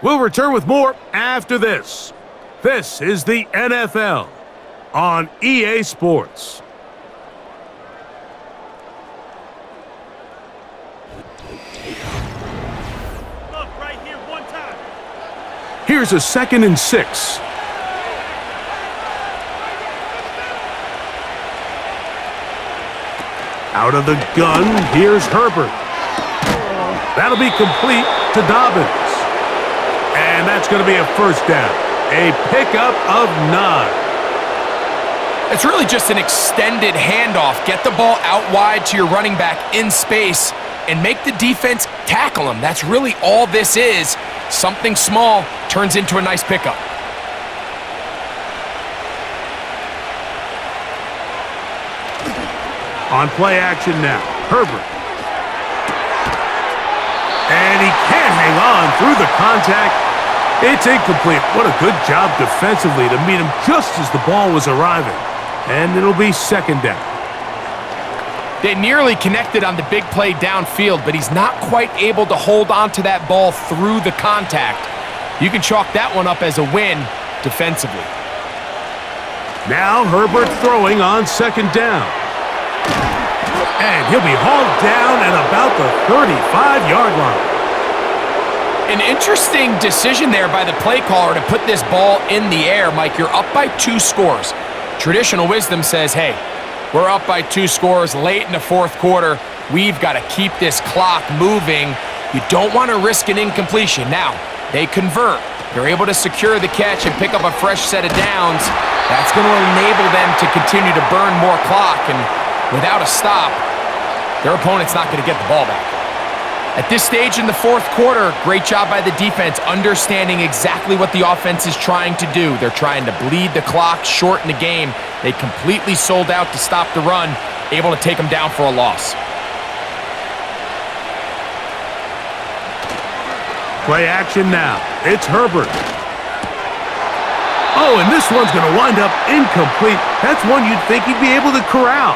We'll return with more after this. This is the NFL on EA Sports. Look right here, one time. Here's a 2nd and 6. Out of the gun, here's Herbert. That'll be complete to Dobbins. And that's going to be a 1st down. A pickup of 9. It's really just an extended handoff. Get the ball out wide to your running back in space and make the defense tackle him. That's really all this is. Something small turns into a nice pickup. On play action now, Herbert. And he can't hang on through the contact. It's incomplete. What a good job defensively to meet him just as the ball was arriving. And it'll be 2nd down. They nearly connected on the big play downfield, but he's not quite able to hold on to that ball through the contact. You can chalk that one up as a win defensively. Now Herbert throwing on 2nd down. And he'll be hauled down at about the 35-yard line. An interesting decision there by the play caller to put this ball in the air. Mike, you're up by 2 scores. Traditional wisdom says, hey, we're up by 2 scores late in the 4th quarter. We've got to keep this clock moving. You don't want to risk an incompletion. Now, they convert. They're able to secure the catch and pick up a fresh set of downs. That's going to enable them to continue to burn more clock, and without a stop, their opponent's not going to get the ball back. At this stage in the 4th quarter, great job by the defense understanding exactly what the offense is trying to do. They're trying to bleed the clock, shorten the game. They completely sold out to stop the run, able to take them down for a loss. Play action now. It's Herbert. Oh, and this one's going to wind up incomplete. That's one you'd think he'd be able to corral.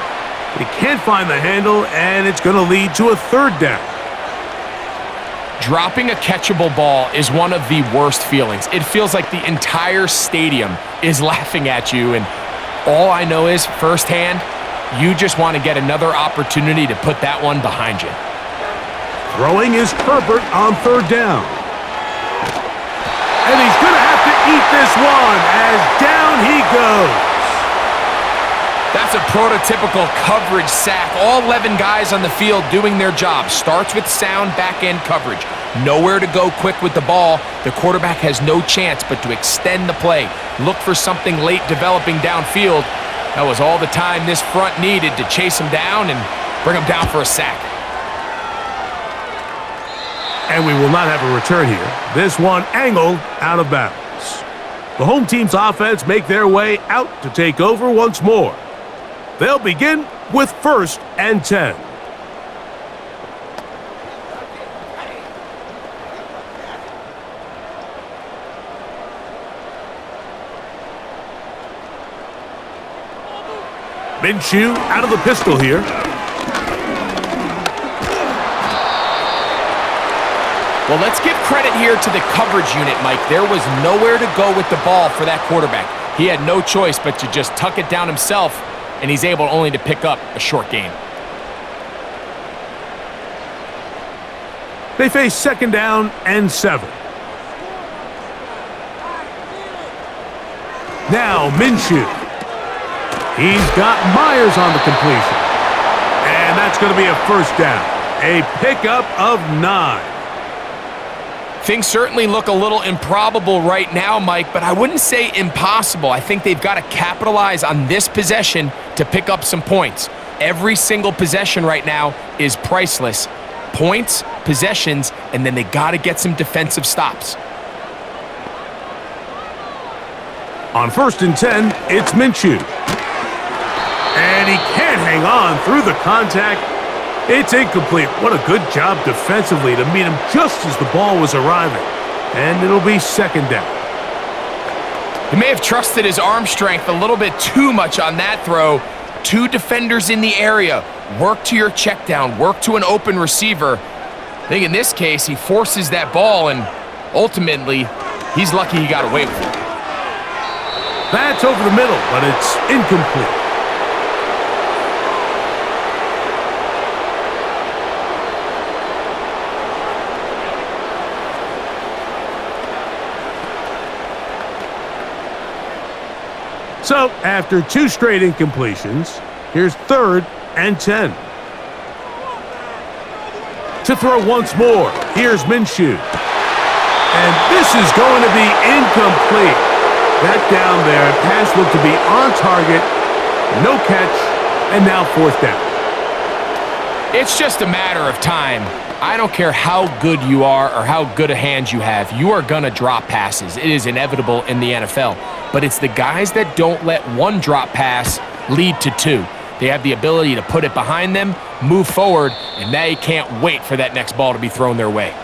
But he can't find the handle, and it's going to lead to a third down. Dropping a catchable ball is one of the worst feelings. It feels like the entire stadium is laughing at you, and all I know is, firsthand, you just want to get another opportunity to put that one behind you. Throwing is Herbert on third down. And he's going to have to eat this one as down he goes. That's a prototypical coverage sack. All 11 guys on the field doing their job. Starts with sound back-end coverage. Nowhere to go quick with the ball. The quarterback has no chance but to extend the play. Look for something late developing downfield. That was all the time this front needed to chase him down and bring him down for a sack. And we will not have a return here. This one angled out of bounds. The home team's offense make their way out to take over once more. They'll begin with 1st and 10. Minshew out of the pistol here. Well, let's give credit here to the coverage unit, Mike. There was nowhere to go with the ball for that quarterback. He had no choice but to just tuck it down himself, and he's able only to pick up a short gain. They face 2nd down and 7. Now Minshew. He's got Myers on the completion. And that's going to be a 1st down. A pickup of 9. Things certainly look a little improbable right now, Mike, but I wouldn't say impossible. I think they've got to capitalize on this possession to pick up some points. Every single possession right now is priceless. Points, possessions, and then they got to get some defensive stops. On 1st and 10, it's Minshew. And he can't hang on through the contact. It's incomplete. What a good job defensively to meet him just as the ball was arriving. And it'll be 2nd down. He may have trusted his arm strength a little bit too much on that throw. 2 defenders in the area. Work to your check down. Work to an open receiver. I think in this case, he forces that ball, and ultimately, he's lucky he got away with it. That's over the middle, but it's incomplete. So, after 2 straight incompletions, here's 3rd and 10. To throw once more, here's Minshew. And this is going to be incomplete. That down there, pass looked to be on target, no catch, and now 4th down. It's just a matter of time. I don't care how good you are or how good a hand you have, you are going to drop passes. It is inevitable in the NFL. But it's the guys that don't let one drop pass lead to 2. They have the ability to put it behind them, move forward, and they can't wait for that next ball to be thrown their way.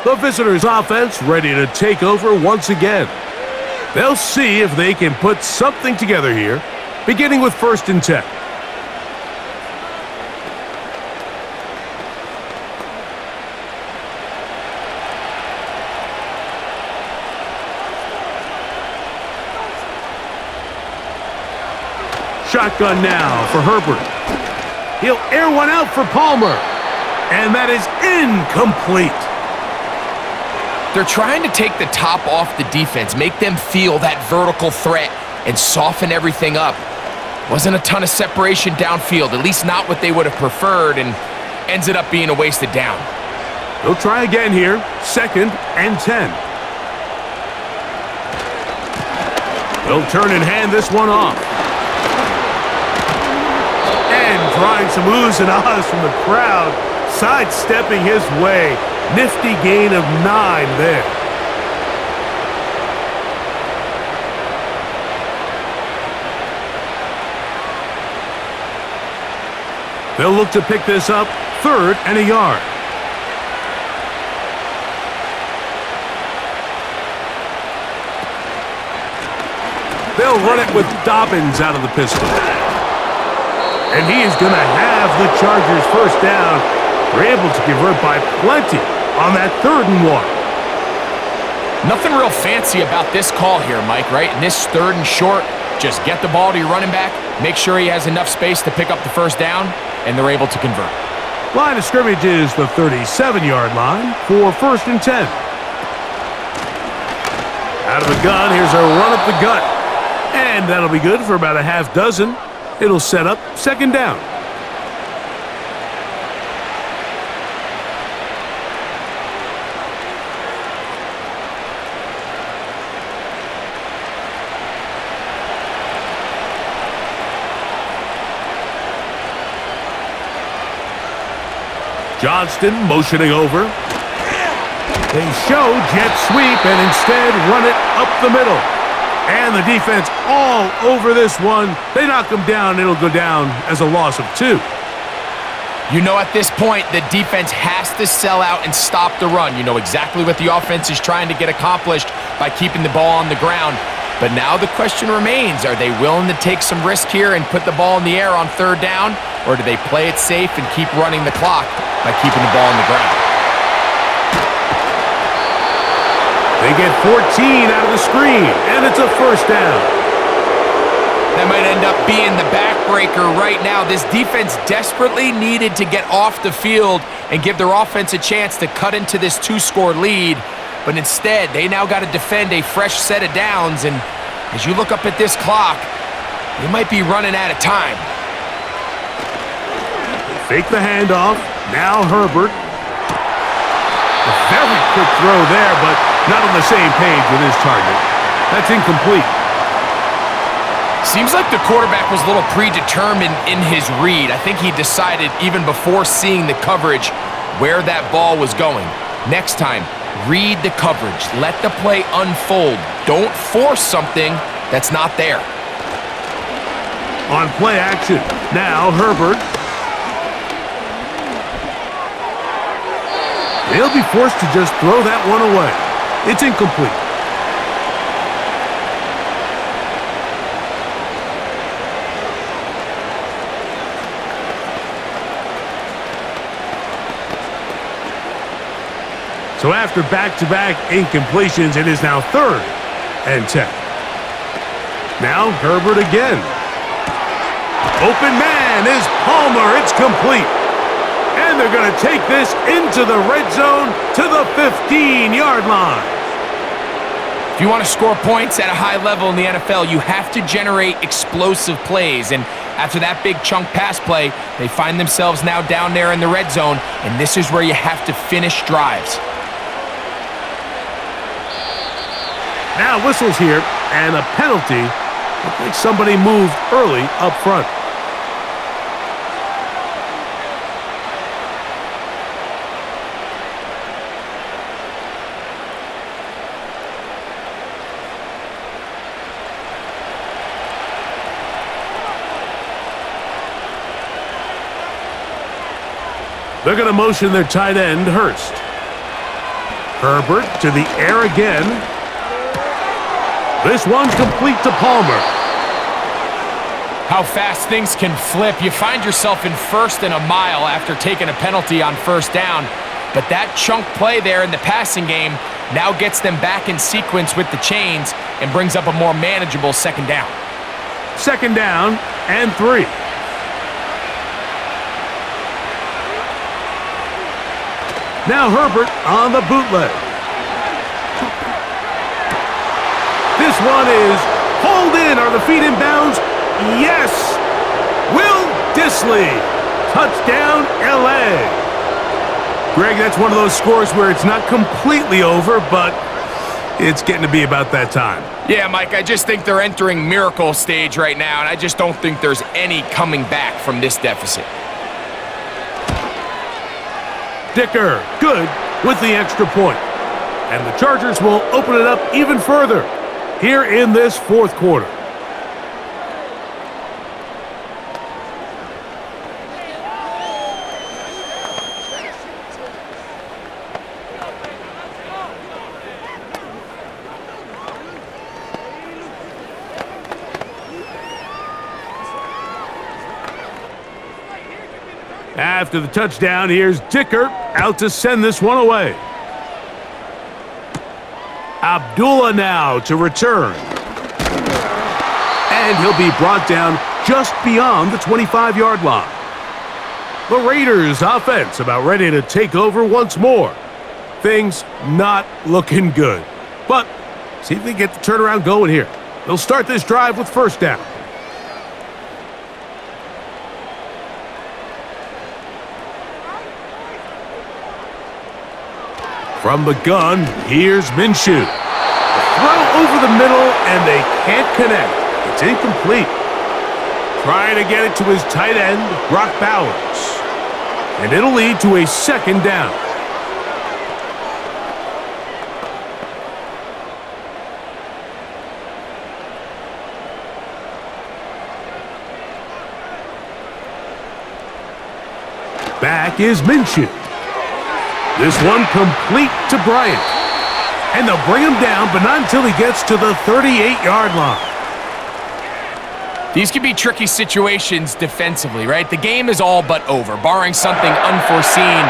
The visitors' offense ready to take over once again. They'll see if they can put something together here, beginning with 1st and 10. Shotgun now for Herbert. He'll air one out for Palmer. And that is incomplete. They're trying to take the top off the defense, make them feel that vertical threat, and soften everything up. Wasn't a ton of separation downfield, at least not what they would have preferred, and ends it up being a wasted down. They'll try again here, 2nd and 10. They'll turn and hand this one off. And drawing some oohs and ahs from the crowd, sidestepping his way. Nifty gain of 9 there. They'll look to pick this up, 3rd and a yard. They'll run it with Dobbins out of the pistol. And he is going to have the Chargers first down. They're able to convert by plenty on that 3rd and 1. Nothing real fancy about this call here, Mike, right? In this 3rd and short, just get the ball to your running back, make sure he has enough space to pick up the first down, and they're able to convert. Line of scrimmage is the 37-yard line for 1st and 10. Out of the gun, here's a run up the gut. And that'll be good for about a half dozen. It'll set up 2nd down. Johnston motioning over. They show jet sweep and instead run it up the middle. And the defense all over this one. They knock him down. It'll go down as a loss of 2. You know at this point, the defense has to sell out and stop the run. You know exactly what the offense is trying to get accomplished by keeping the ball on the ground. But now the question remains, are they willing to take some risk here and put the ball in the air on 3rd down? Or do they play it safe and keep running the clock by keeping the ball on the ground? They get 14 out of the screen, and it's a 1st down. That might end up being the backbreaker right now. This defense desperately needed to get off the field and give their offense a chance to cut into this 2-score lead. But instead, they now got to defend a fresh set of downs. And as you look up at this clock, they might be running out of time. Fake the handoff. Now Herbert. A very quick throw there, but not on the same page with his target. That's incomplete. Seems like the quarterback was a little predetermined in his read. I think he decided even before seeing the coverage where that ball was going. Next time, read the coverage. Let the play unfold. Don't force something that's not there. On play action. Now Herbert. They'll be forced to just throw that one away. It's incomplete. So after back-to-back incompletions, it is now 3rd and 10. Now Herbert again. Open man is Palmer. It's complete. And they're going to take this into the red zone to the 15-yard line. If you want to score points at a high level in the NFL, you have to generate explosive plays. And after that big chunk pass play, they find themselves now down there in the red zone, and this is where you have to finish drives. Now whistles here, and a penalty. I think somebody moved early up front. They're going to motion their tight end, Hurst. Herbert to the air again. This one's complete to Palmer. How fast things can flip. You find yourself in 1st and a mile after taking a penalty on 1st down. But that chunk play there in the passing game now gets them back in sequence with the chains and brings up a more manageable 2nd down. 2nd down and 3. Now Herbert on the bootleg. This one is hauled in. Are the feet in bounds? Yes! Will Dissly. Touchdown, L.A. Greg, that's one of those scores where it's not completely over, but it's getting to be about that time. Yeah, Mike, I just think they're entering miracle stage right now, and I just don't think there's any coming back from this deficit. Dicker, good with the extra point. And the Chargers will open it up even further here in this 4th quarter. After the touchdown, here's Dicker out to send this one away. Abdullah now to return. And he'll be brought down just beyond the 25-yard line. The Raiders offense about ready to take over once more. Things not looking good. But see if they get the turnaround going here. They'll start this drive with first down. From the gun, here's Minshew. Throw over the middle, and they can't connect. It's incomplete. Trying to get it to his tight end, Brock Bowers. And it'll lead to a second down. Back is Minshew. This one complete to Bryant. And they'll bring him down, but not until he gets to the 38-yard line. These can be tricky situations defensively, right? The game is all but over. Barring something unforeseen,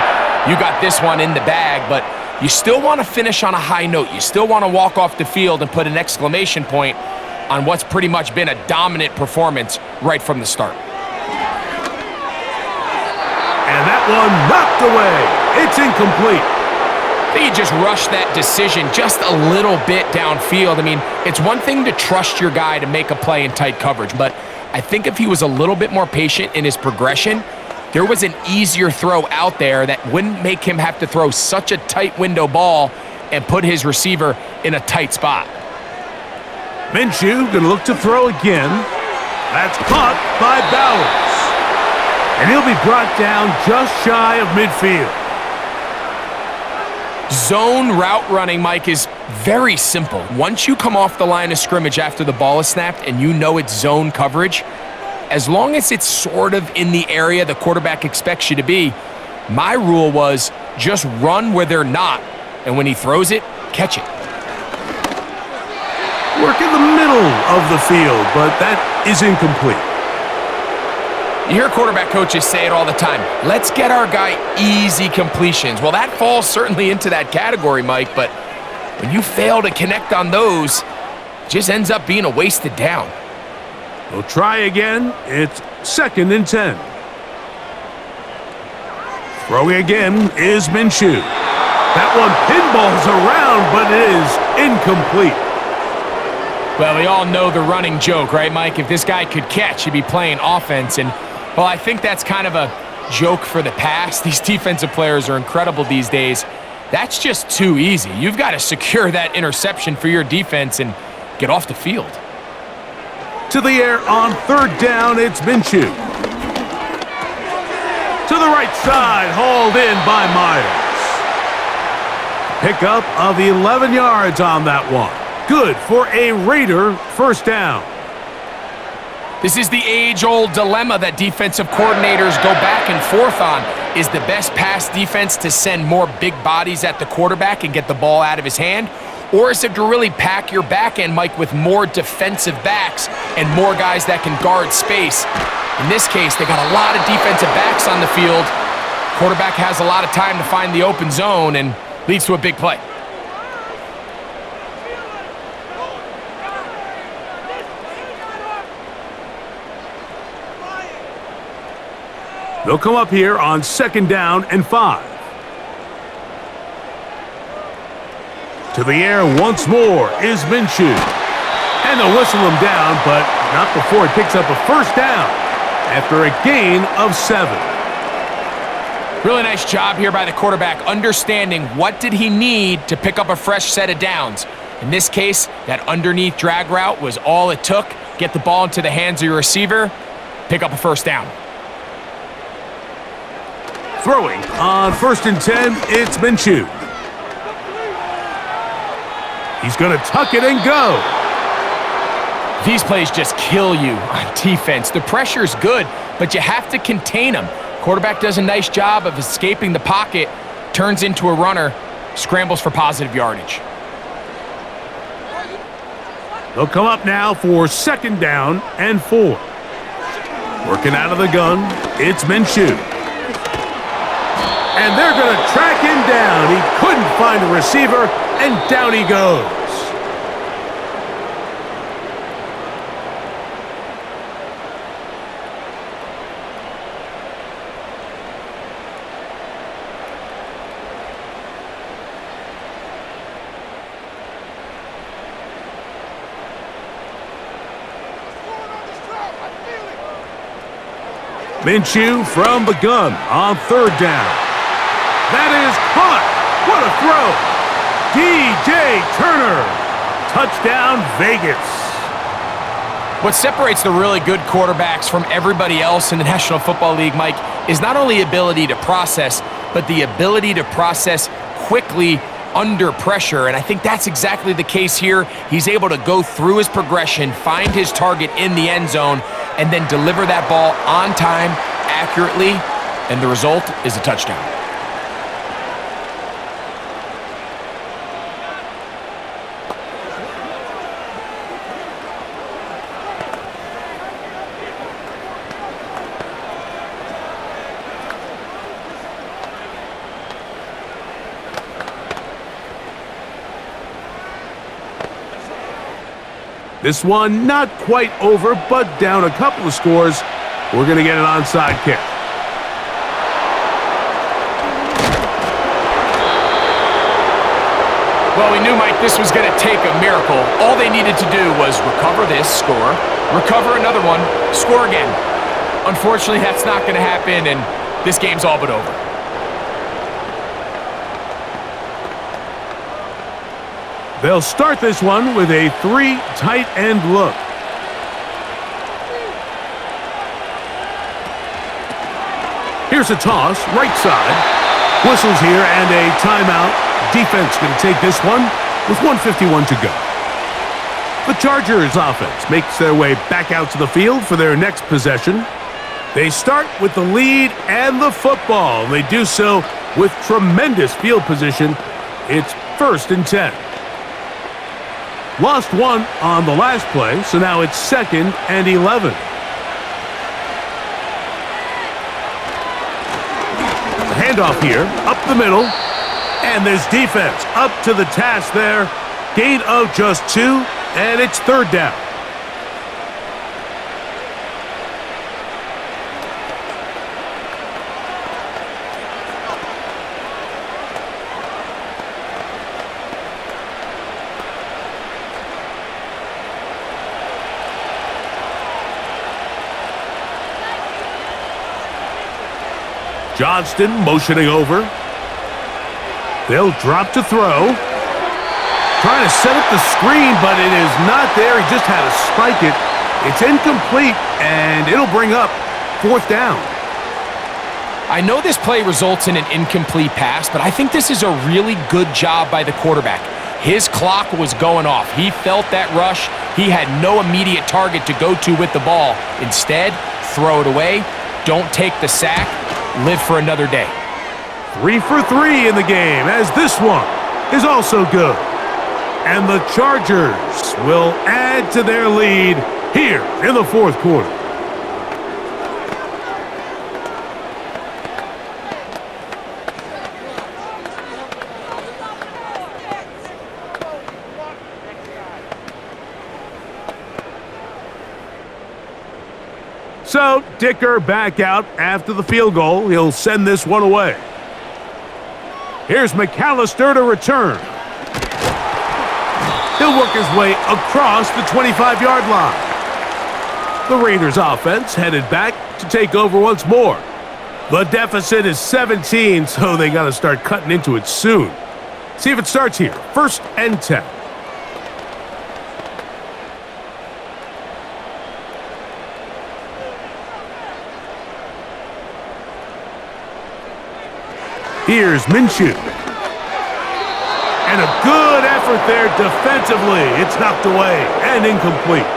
you got this one in the bag, but you still want to finish on a high note. You still want to walk off the field and put an exclamation point on what's pretty much been a dominant performance right from the start. And that one knocked away. It's incomplete. I think he just rushed that decision just a little bit downfield. I mean, it's one thing to trust your guy to make a play in tight coverage, but I think if he was a little bit more patient in his progression, there was an easier throw out there that wouldn't make him have to throw such a tight window ball and put his receiver in a tight spot. Minshew gonna look to throw again. That's caught by Bowers. And he'll be brought down just shy of midfield. Zone route running, Mike, is very simple. Once you come off the line of scrimmage after the ball is snapped and you know it's zone coverage, as long as it's sort of in the area the quarterback expects you to be, my rule was just run where they're not. And when he throws it, catch it. Work in the middle of the field, but that is incomplete. You hear quarterback coaches say it all the time. Let's get our guy easy completions. Well, that falls certainly into that category, Mike, but when you fail to connect on those, it just ends up being a wasted down. We'll try again. It's 2nd and 10. Throwing again is Minshew. That one pinballs around, but it is incomplete. Well, we all know the running joke, right, Mike? If this guy could catch, he'd be playing offense. And, well, I think that's kind of a joke for the past. These defensive players are incredible these days. That's just too easy. You've got to secure that interception for your defense and get off the field. To the air on 3rd down, it's Minshew. To the right side, hauled in by Myers. Pickup of 11 yards on that one. Good for a Raider first down. This is the age-old dilemma that defensive coordinators go back and forth on. Is the best pass defense to send more big bodies at the quarterback and get the ball out of his hand? Or is it to really pack your back end, Mike, with more defensive backs and more guys that can guard space? In this case, they got a lot of defensive backs on the field. Quarterback has a lot of time to find the open zone and leads to a big play. They'll come up here on 2nd down and 5. To the air once more is Minshew. And they'll whistle him down, but not before he picks up a first down after a gain of 7. Really nice job here by the quarterback, understanding what did he need to pick up a fresh set of downs. In this case, that underneath drag route was all it took. Get the ball into the hands of your receiver, pick up a first down. Throwing on 1st and 10, it's Minshew. He's going to tuck it and go. These plays just kill you on defense. The pressure's good, but you have to contain them. Quarterback does a nice job of escaping the pocket, turns into a runner, scrambles for positive yardage. They'll come up now for 2nd down and 4. Working out of the gun, it's Minshew. And they're going to track him down. He couldn't find a receiver, and down he goes. Minshew from the gun on third down. That is caught. What a throw. DJ Turner. Touchdown, Vegas. What separates the really good quarterbacks from everybody else in the National Football League, Mike, is not only ability to process, but the ability to process quickly under pressure, and I think that's exactly the case here. He's able to go through his progression, find his target in the end zone, and then deliver that ball on time, accurately, and the result is a touchdown. This one not quite over, but down a couple of scores. We're going to get an onside kick. Well, we knew, Mike, this was going to take a miracle. All they needed to do was recover this, score, recover another one, score again. Unfortunately, that's not going to happen, and this game's all but over. They'll start this one with a three tight end look. Here's a toss, right side. Whistles here and a timeout. Defense going to take this one with 1:51 to go. The Chargers offense makes their way back out to the field for their next possession. They start with the lead and the football. They do so with tremendous field position. It's 1st and 10. Lost one on the last play, so now it's 2nd and 11. The handoff here, up the middle, and this defense up to the task there. Gain of just 2, and it's 3rd down. Johnston motioning over. They'll drop to throw. Trying to set up the screen, but it is not there. He just had to spike it. It's incomplete, and it'll bring up 4th down. I know this play results in an incomplete pass, but I think this is a really good job by the quarterback. His clock was going off. He felt that rush. He had no immediate target to go to with the ball. Instead, throw it away. Don't take the sack. Live for another day. 3 for 3 in the game, as this one is also good. And the Chargers will add to their lead here in the 4th quarter. So, Dicker back out after the field goal. He'll send this one away. Here's McAllister to return. He'll work his way across the 25-yard line. The Raiders offense headed back to take over once more. The deficit is 17, so they got to start cutting into it soon. See if it starts here. 1st and 10. Here's Minshew. And a good effort there defensively. It's knocked away and incomplete.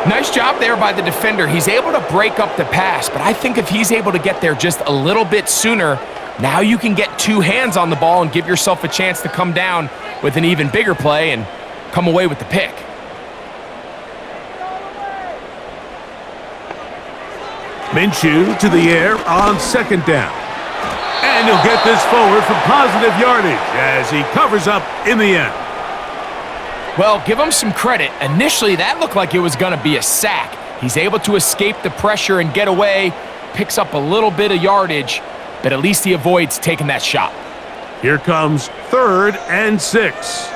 Nice job there by the defender. He's able to break up the pass, but I think if he's able to get there just a little bit sooner, now you can get 2 hands on the ball and give yourself a chance to come down with an even bigger play and come away with the pick. Minshew to the air on 2nd down. And And he'll get this forward for positive yardage as he covers up in the end. Well, give him some credit. Initially, that looked like it was going to be a sack. He's able to escape the pressure and get away, picks up a little bit of yardage, but at least he avoids taking that shot. Here comes 3rd and 6.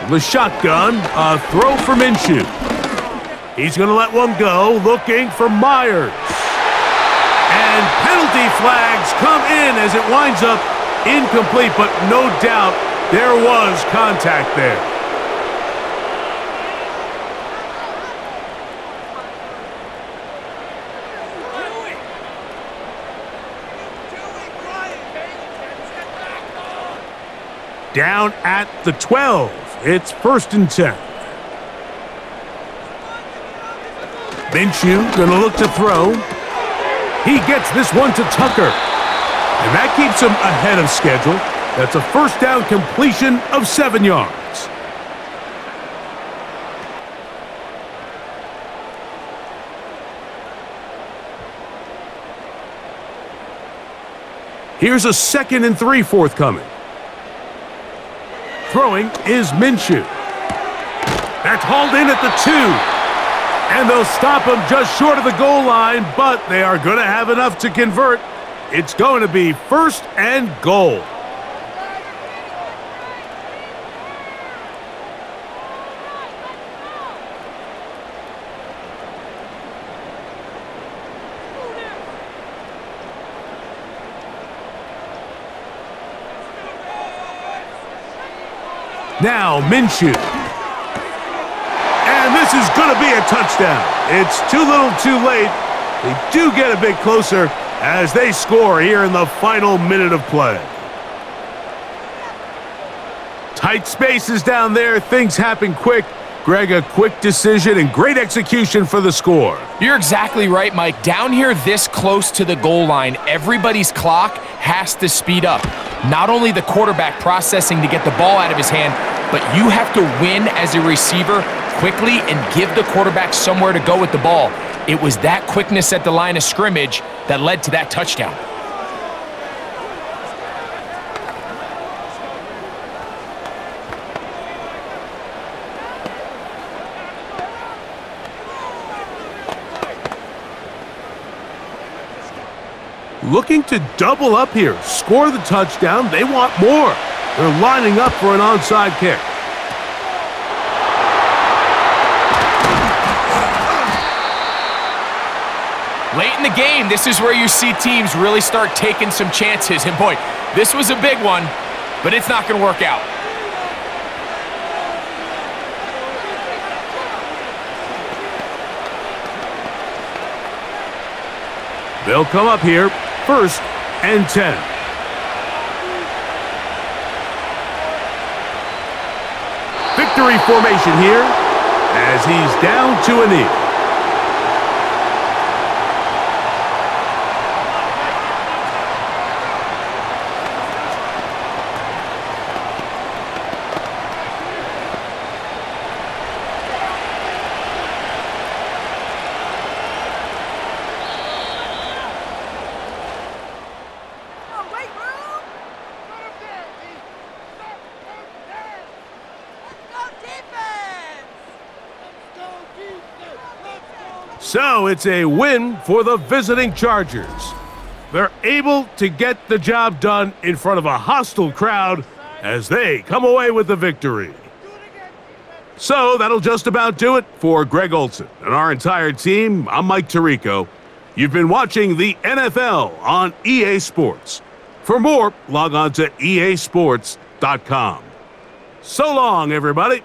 The shotgun, a throw for Minshew. He's going to let one go, looking for Myers. And penalty flags come in as it winds up incomplete, but no doubt there was contact there. Down at the 12. It's 1st and 10. Minshew gonna look to throw. He gets this one to Tucker. And that keeps him ahead of schedule. That's a 1st down completion of 7 yards. Here's a 2nd and 3 forthcoming. Throwing is Minshew. That's hauled in at the 2. And they'll stop him just short of the goal line, but they are going to have enough to convert. It's going to be 1st and goal. Now Minshew. And this is going to be a touchdown. It's too little too late. They do get a bit closer as they score here in the final minute of play. Tight spaces down there. Things happen quick. Greg, a quick decision and great execution for the score. You're exactly right, Mike. Down here this close to the goal line, everybody's clock has to speed up. Not only the quarterback processing to get the ball out of his hand, but you have to win as a receiver quickly and give the quarterback somewhere to go with the ball. It was that quickness at the line of scrimmage that led to that touchdown. Looking to double up here, score the touchdown. They want more. They're lining up for an onside kick. Late in the game, this is where you see teams really start taking some chances. And boy, this was a big one, but it's not going to work out. They'll come up here, 1st and 10. Victory formation here as he's down to a knee. So it's a win for the visiting Chargers. They're able to get the job done in front of a hostile crowd as they come away with the victory. So that'll just about do it for Greg Olson and our entire team. I'm Mike Tirico. You've been watching the NFL on EA Sports. For more, log on to easports.com. So long, everybody.